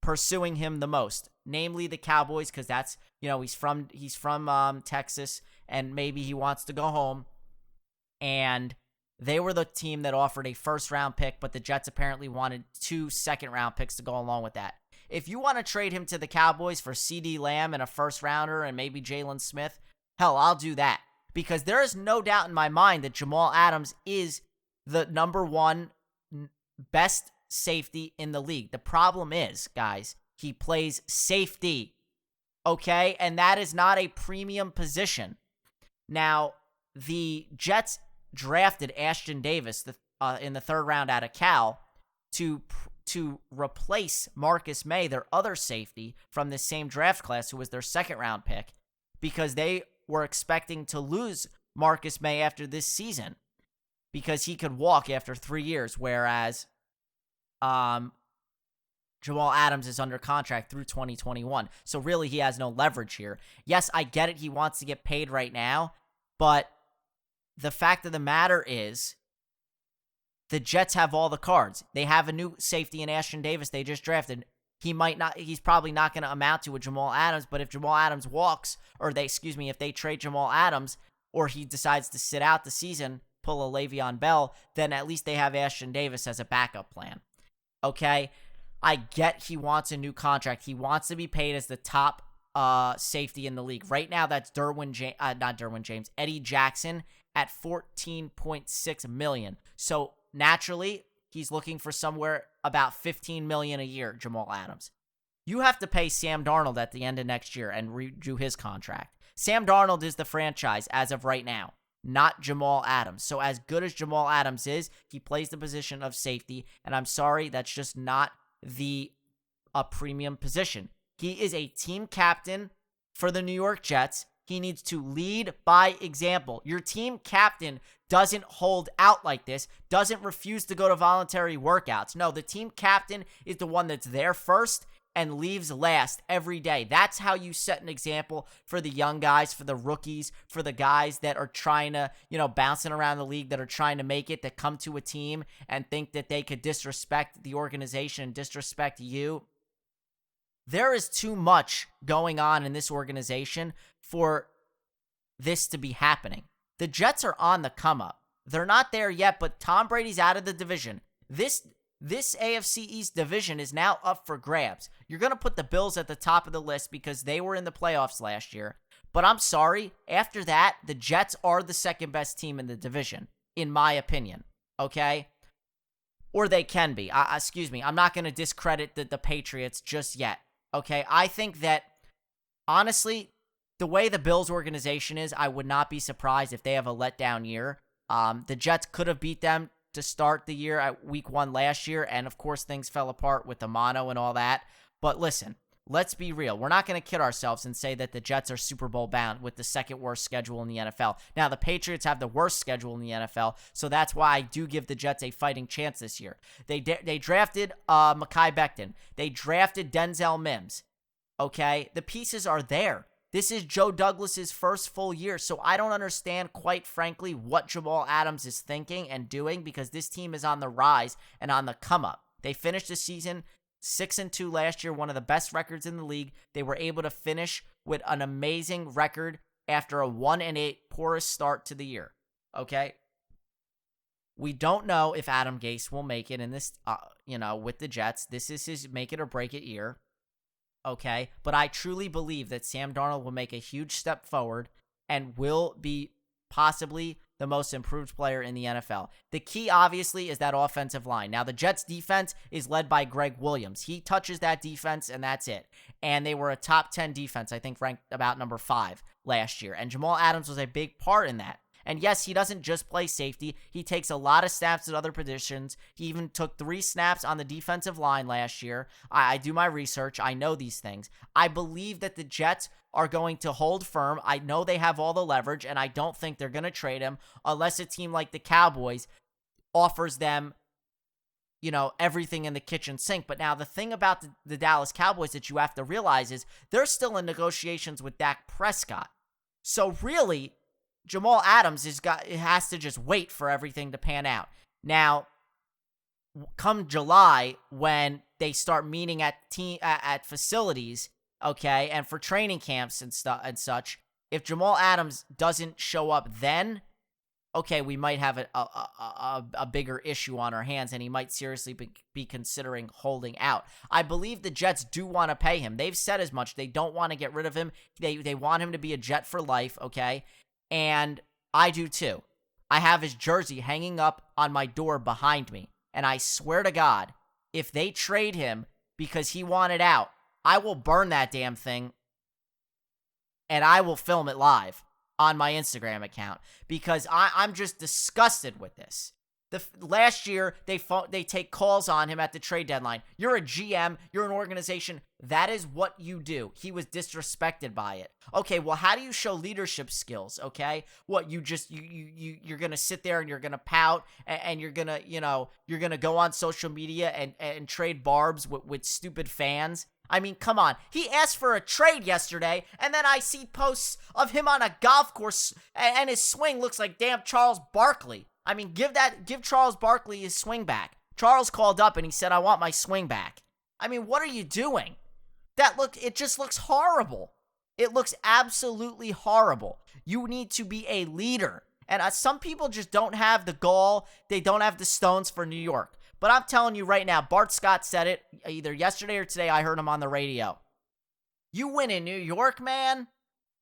A: pursuing him the most. Namely, the Cowboys, because that's, he's from Texas, and maybe he wants to go home. And they were the team that offered a first-round pick, but the Jets apparently wanted 2 second-round picks to go along with that. If you want to trade him to the Cowboys for CeeDee Lamb and a first-rounder and maybe Jalen Smith, hell, I'll do that. Because there is no doubt in my mind that Jamal Adams is the number 1 best safety in the league. The problem is, guys, he plays safety, okay? And that is not a premium position. Now, the Jets drafted Ashton Davis in the 3rd round out of Cal to replace Marcus May, their other safety from the same draft class, who was their 2nd round pick, because they were expecting to lose Marcus May after this season because he could walk after 3 years, whereas Jamal Adams is under contract through 2021. So really, he has no leverage here. Yes, I get it. He wants to get paid right now, but the fact of the matter is the Jets have all the cards. They have a new safety in Ashton Davis they just drafted. He's probably not going to amount to a Jamal Adams, but if Jamal Adams walks, if they trade Jamal Adams, or he decides to sit out the season, pull a Le'Veon Bell, then at least they have Ashton Davis as a backup plan. Okay? I get he wants a new contract. He wants to be paid as the top safety in the league. Right now, that's Eddie Jackson at $14.6 million. So naturally, he's looking for somewhere about $15 million a year, Jamal Adams. You have to pay Sam Darnold at the end of next year and redo his contract. Sam Darnold is the franchise as of right now, not Jamal Adams. So as good as Jamal Adams is, he plays the position of safety, and I'm sorry, that's just not a premium position. He is a team captain for the New York Jets. He needs to lead by example. Your team captain doesn't hold out like this, doesn't refuse to go to voluntary workouts. No, the team captain is the one that's there first and leaves last every day. That's how you set an example for the young guys, for the rookies, for the guys that are trying to, bouncing around the league, that are trying to make it, that come to a team and think that they could disrespect the organization and disrespect you. There is too much going on in this organization for this to be happening. The Jets are on the come up. They're not there yet, but Tom Brady's out of the division. This AFC East division is now up for grabs. You're going to put the Bills at the top of the list because they were in the playoffs last year. But I'm sorry, after that, the Jets are the second best team in the division, in my opinion. Okay? Or they can be. Excuse me. I'm not going to discredit the Patriots just yet. Okay? I think that, honestly, the way the Bills organization is, I would not be surprised if they have a letdown year. The Jets could have beat them to start the year at week 1 last year, and of course things fell apart with the mono and all that. But listen, let's be real. We're not going to kid ourselves and say that the Jets are Super Bowl bound with the second worst schedule in the NFL. Now, the Patriots have the worst schedule in the NFL, so that's why I do give the Jets a fighting chance this year. They drafted Mekhi Becton. They drafted Denzel Mims. Okay? The pieces are there. This is Joe Douglas's first full year, so I don't understand, quite frankly, what Jamal Adams is thinking and doing, because this team is on the rise and on the come-up. They finished the season 6-2 last year, one of the best records in the league. They were able to finish with an amazing record after a 1-8 poorest start to the year, okay? We don't know if Adam Gase will make it in this, with the Jets. This is his make-it-or-break-it year. Okay, but I truly believe that Sam Darnold will make a huge step forward and will be possibly the most improved player in the NFL. The key, obviously, is that offensive line. Now, the Jets' defense is led by Greg Williams. He touches that defense, and that's it. And they were a top 10 defense, I think ranked about number 5 last year. And Jamal Adams was a big part in that. And yes, he doesn't just play safety. He takes a lot of snaps at other positions. He even took 3 snaps on the defensive line last year. I do my research. I know these things. I believe that the Jets are going to hold firm. I know they have all the leverage, and I don't think they're going to trade him unless a team like the Cowboys offers them, everything in the kitchen sink. But now the thing about the Dallas Cowboys that you have to realize is they're still in negotiations with Dak Prescott. So really, Jamal Adams has to just wait for everything to pan out. Now, come July, when they start meeting at facilities, okay, and for training camps and such, if Jamal Adams doesn't show up then, okay, we might have a bigger issue on our hands, and he might seriously be considering holding out. I believe the Jets do want to pay him. They've said as much. They don't want to get rid of him. They want him to be a Jet for life, okay? And I do too. I have his jersey hanging up on my door behind me. And I swear to God, if they trade him because he wanted out, I will burn that damn thing and I will film it live on my Instagram account, because I'm just disgusted with this. Last year, they take calls on him at the trade deadline. You're a GM. You're an organization. That is what you do. He was disrespected by it. Okay, well, how do you show leadership skills, okay? What, you're going to sit there and you're going to pout and you're going to, you're going to go on social media and trade barbs with stupid fans? I mean, come on. He asked for a trade yesterday, and then I see posts of him on a golf course, and his swing looks like damn Charles Barkley. I mean, give Charles Barkley his swing back. Charles called up and he said, I want my swing back. I mean, what are you doing? It just looks horrible. It looks absolutely horrible. You need to be a leader. And some people just don't have the gall. They don't have the stones for New York. But I'm telling you right now, Bart Scott said it either yesterday or today. I heard him on the radio. You win in New York, man.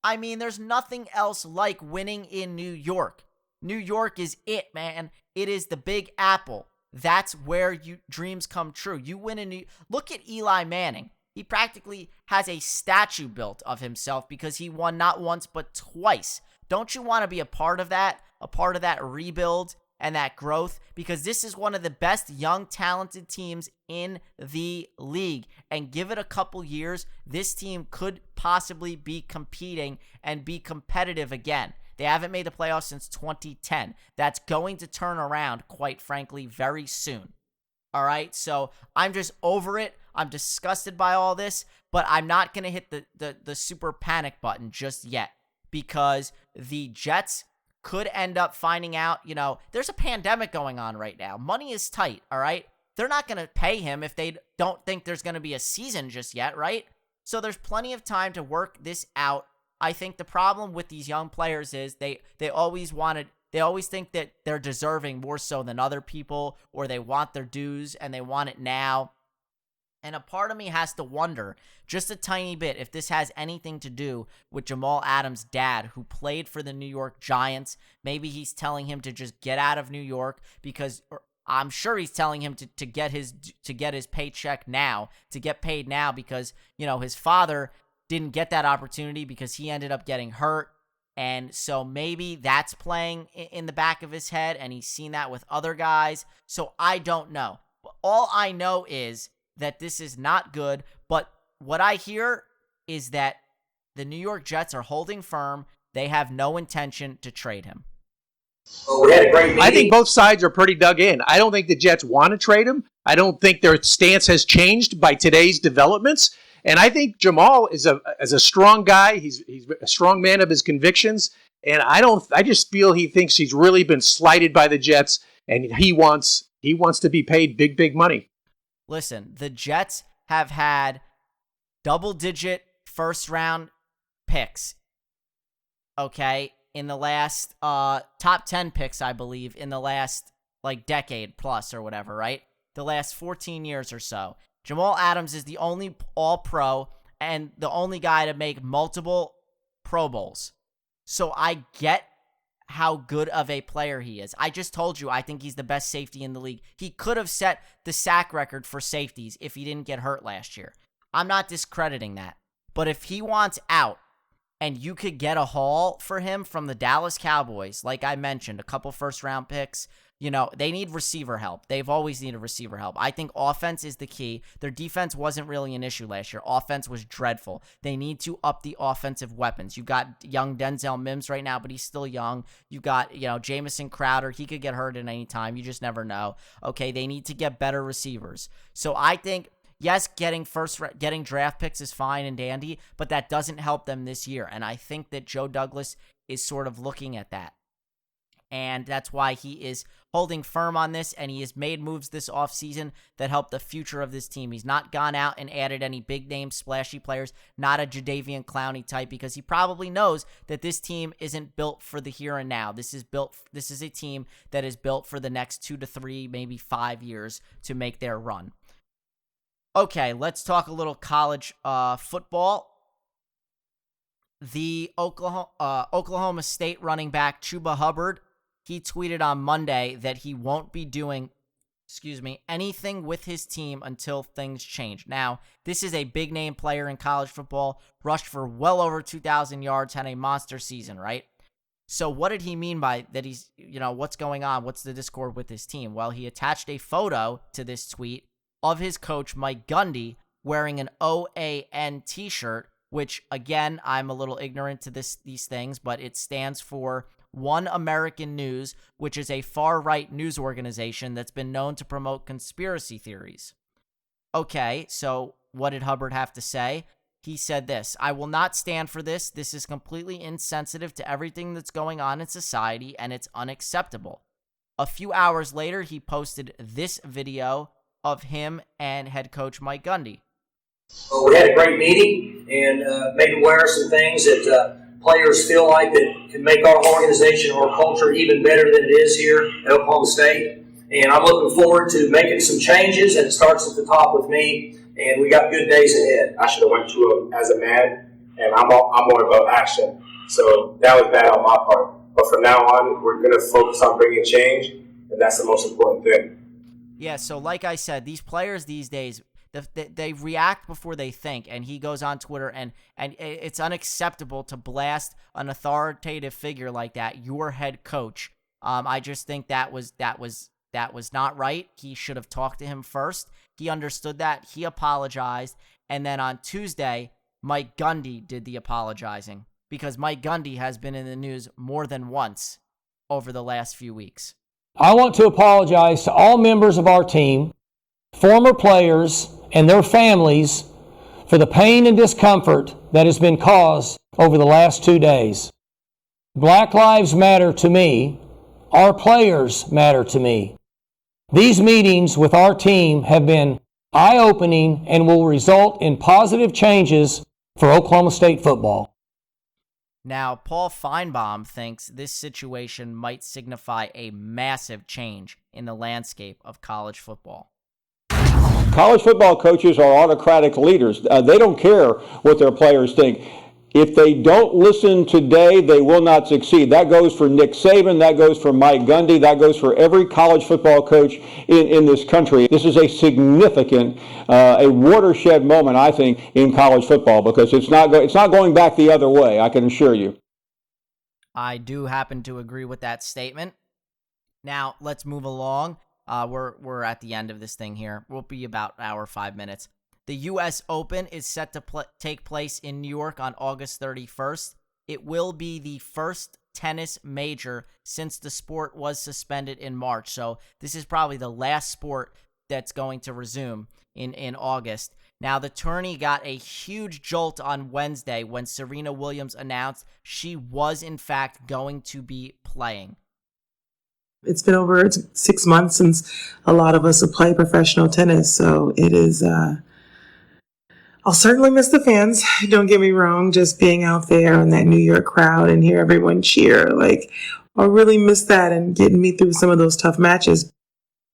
A: I mean, there's nothing else like winning in New York. New York is it, man. It is the Big Apple. That's where dreams come true. You win in Look at Eli Manning. He practically has a statue built of himself because he won not once but twice. Don't you want to be a part of that? A part of that rebuild and that growth? Because this is one of the best young, talented teams in the league. And give it a couple years, this team could possibly be competing and be competitive again. They haven't made the playoffs since 2010. That's going to turn around, quite frankly, very soon. All right, so I'm just over it. I'm disgusted by all this, but I'm not going to hit the super panic button just yet because the Jets could end up finding out, there's a pandemic going on right now. Money is tight, all right? They're not going to pay him if they don't think there's going to be a season just yet, right? So there's plenty of time to work this out. I think the problem with these young players is they always think that they're deserving more so than other people, or they want their dues and they want it now. And a part of me has to wonder just a tiny bit if this has anything to do with Jamal Adams' dad, who played for the New York Giants. Maybe he's telling him to just get out of New York because I'm sure he's telling him to get his paycheck now, to get paid now because, his father didn't get that opportunity because he ended up getting hurt. And so maybe that's playing in the back of his head, and he's seen that with other guys. So I don't know. All I know is that this is not good, but what I hear is that the New York Jets are holding firm. They have no intention to trade him.
H: Well, we had a great meeting.
K: I think both sides are pretty dug in. I don't think the Jets want to trade him. I don't think their stance has changed by today's developments. And I think Jamal is a strong guy. He's a strong man of his convictions. And I just feel he thinks he's really been slighted by the Jets, and he wants to be paid big, big money.
A: Listen, the Jets have had double-digit first-round picks, okay, in the last top 10 picks, I believe, in the last, decade plus or whatever, right? The last 14 years or so. Jamal Adams is the only All-Pro and the only guy to make multiple Pro Bowls. So I get how good of a player he is. I just told you I think he's the best safety in the league. He could have set the sack record for safeties if he didn't get hurt last year. I'm not discrediting that. But if he wants out and you could get a haul for him from the Dallas Cowboys, like I mentioned, a couple first-round picks, they need receiver help. They've always needed receiver help. I think offense is the key. Their defense wasn't really an issue last year. Offense was dreadful. They need to up the offensive weapons. You got young Denzel Mims right now, but he's still young. You got, Jamison Crowder. He could get hurt at any time. You just never know. Okay, they need to get better receivers. So I think, yes, getting draft picks is fine and dandy, but that doesn't help them this year. And I think that Joe Douglas is sort of looking at that. And that's why he is holding firm on this, and he has made moves this offseason that help the future of this team. He's not gone out and added any big-name, splashy players, not a Jadeveon Clowney type, because he probably knows that this team isn't built for the here and now. This is a team that is built for the next 2 to 3, maybe 5 years to make their run. Okay, let's talk a little college football. The Oklahoma State running back Chuba Hubbard, he tweeted on Monday that he won't be doing, anything with his team until things change. Now, this is a big-name player in college football, rushed for well over 2,000 yards, had a monster season, right? So what did he mean by that? He's, what's going on? What's the discord with his team? Well, he attached a photo to this tweet of his coach, Mike Gundy, wearing an OAN t-shirt, which, again, I'm a little ignorant to these things, but it stands for One American News, which is a far-right news organization that's been known to promote conspiracy theories. Okay, so what did Hubbard have to say? He said this: "I will not stand for this. This is completely insensitive to everything that's going on in society, and it's unacceptable." A few hours later, he posted this video of him and head coach Mike Gundy.
H: Well, we had a great meeting and made aware of some things that players feel like that can make our organization or culture even better than it is here at Oklahoma State.
L: And I'm looking forward to making some changes, and it starts at the top with me, and we got good days ahead.
M: I should have went to him as a man, and I'm more about action. So that was bad on my part. But from now on, we're going to focus on bringing change, and that's the most important thing.
A: Yeah, so like I said, these players these days, they react before they think, and he goes on Twitter, and it's unacceptable to blast an authoritative figure like that, your head coach. I just think that was not right. He should have talked to him first. He understood that. He apologized, and then on Tuesday, Mike Gundy did the apologizing, because Mike Gundy has been in the news more than once over the last few weeks.
H: I want to apologize to all members of our team, former players, and their families for the pain and discomfort that has been caused over the last 2 days. Black lives matter to me. Our players matter to me. These meetings with our team have been eye-opening and will result in positive changes for Oklahoma State football.
A: Now, Paul Feinbaum thinks this situation might signify a massive change in the landscape of college football.
N: College football coaches are autocratic leaders. They don't care what their players think. If they don't listen today, they will not succeed. That goes for Nick Saban. That goes for Mike Gundy. That goes for every college football coach in this country. This is a significant, a watershed moment, I think, in college football, because it's not going back the other way, I can assure you.
A: I do happen to agree with that statement. Now, let's move along. We're at the end of this thing here. We'll be about an hour, 5 minutes. The U.S. Open is set to take place in New York on August 31st. It will be the first tennis major since the sport was suspended in March. So this is probably the last sport that's going to resume in August. Now, the tourney got a huge jolt on Wednesday when Serena Williams announced she was, in fact, going to be playing.
O: It's been over 6 months since a lot of us have played professional tennis, so it is... I'll certainly miss the fans. Don't get me wrong. Just being out there in that New York crowd and hear everyone cheer, I'll really miss that and getting me through some of those tough matches.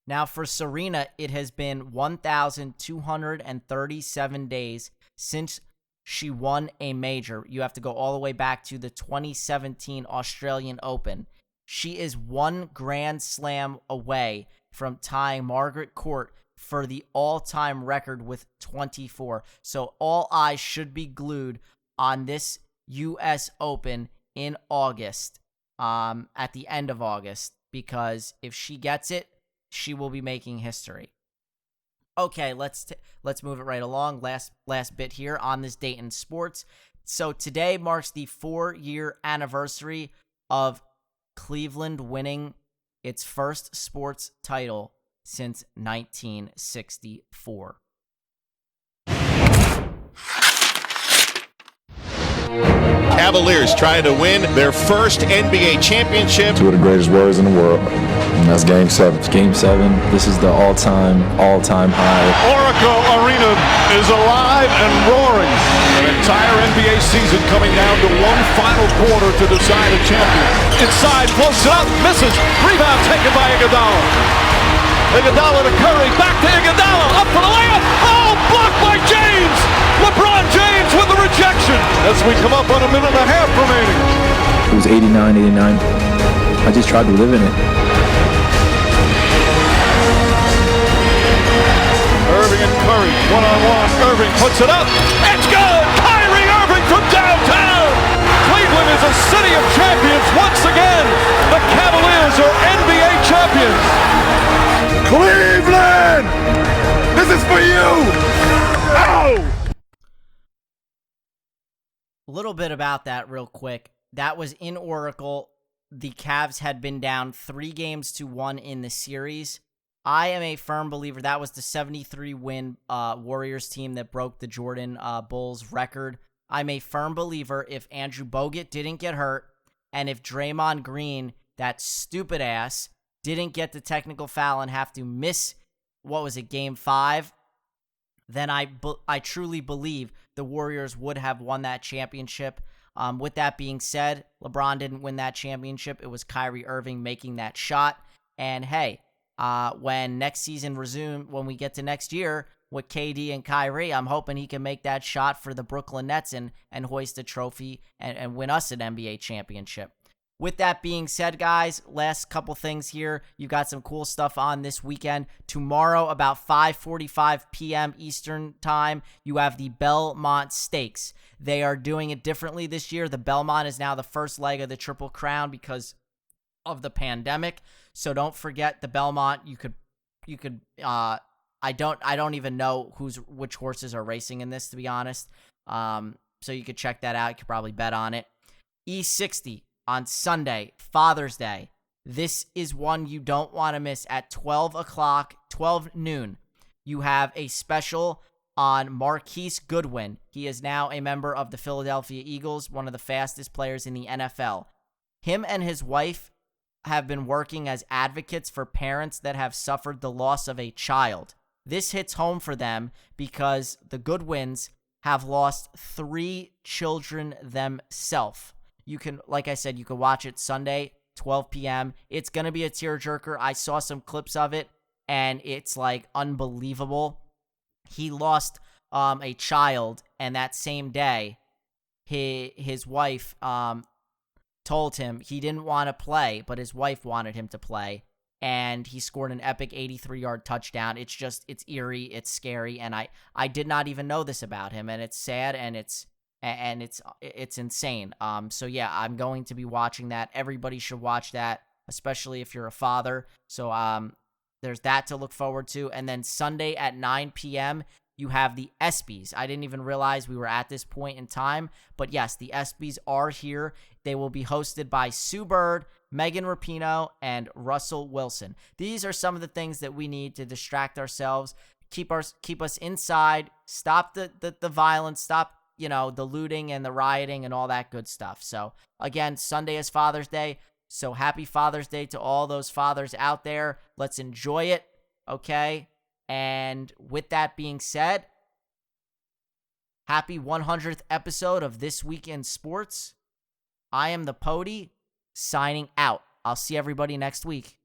A: Now, for Serena, it has been 1,237 days since she won a major. You have to go all the way back to the 2017 Australian Open. She is one Grand Slam away from tying Margaret Court for the all-time record with 24. So all eyes should be glued on this U.S. Open in August, at the end of August, because if she gets it, she will be making history. Okay, let's move it right along. Last bit here on this date in sports. So today marks the 4-year anniversary of Cleveland winning its first sports title since 1964.
P: Cavaliers trying to win their first NBA championship.
Q: Two of the greatest warriors in the world, and that's Game 7. Game 7, this is the all-time high.
P: Oracle Arena is alive and roaring. An entire NBA season coming down to one final quarter to decide a champion. Inside, floats it up, misses. Rebound taken by Iguodala. Iguodala to Curry, back to Iguodala, up for the layup. Oh, blocked by James. LeBron James with the rejection. As we come up on a minute and a half remaining.
Q: It was 89. I just tried to live in it.
P: Irving and Curry, one-on-one. Irving puts it up. It's good. Kyrie Irving from downtown. Cleveland is a city of champions once again. The Cavaliers are NBA champions. Cleveland! This is for you! Oh!
A: A little bit about that real quick. That was in Oracle. The Cavs had been down 3-1 in the series. I am a firm believer that was the 73-win Warriors team that broke the Jordan Bulls record. I'm a firm believer if Andrew Bogut didn't get hurt and if Draymond Green, that stupid ass, didn't get the technical foul and have to miss, Game 5, then I truly believe the Warriors would have won that championship. With that being said, LeBron didn't win that championship. It was Kyrie Irving making that shot. And hey, when next season when we get to next year with KD and Kyrie, I'm hoping he can make that shot for the Brooklyn Nets and hoist a trophy and win us an NBA championship. With that being said, guys, last couple things here. You got some cool stuff on this weekend. Tomorrow, about 5:45 p.m. Eastern time, you have the Belmont Stakes. They are doing it differently this year. The Belmont is now the first leg of the Triple Crown because of the pandemic. So don't forget the Belmont. You could. I don't even know which horses are racing in this, to be honest. So you could check that out. You could probably bet on it. E60. On Sunday, Father's Day. This is one you don't want to miss at 12 noon. You have a special on Marquise Goodwin. He is now a member of the Philadelphia Eagles, one of the fastest players in the NFL. Him and his wife have been working as advocates for parents that have suffered the loss of a child. This hits home for them because the Goodwins have lost 3 children themselves. You can, like I said, you can watch it Sunday, 12 p.m. It's going to be a tearjerker. I saw some clips of it, and it's, like, unbelievable. He lost a child, and that same day, his wife told him he didn't want to play, but his wife wanted him to play, and he scored an epic 83-yard touchdown. It's eerie, it's scary, and I did not even know this about him, and it's sad, and it's insane. So yeah, I'm going to be watching that. Everybody should watch that, especially if you're a father. So there's that to look forward to. And then Sunday at 9 p.m., you have the ESPYs. I didn't even realize we were at this point in time, but yes, the ESPYs are here. They will be hosted by Sue Bird, Megan Rapinoe, and Russell Wilson. These are some of the things that we need to distract ourselves, keep us inside, stop the violence, stop the looting and the rioting and all that good stuff. So again, Sunday is Father's Day. So happy Father's Day to all those fathers out there. Let's enjoy it. Okay. And with that being said, happy 100th episode of This Week in Sports. I am the Pody signing out. I'll see everybody next week.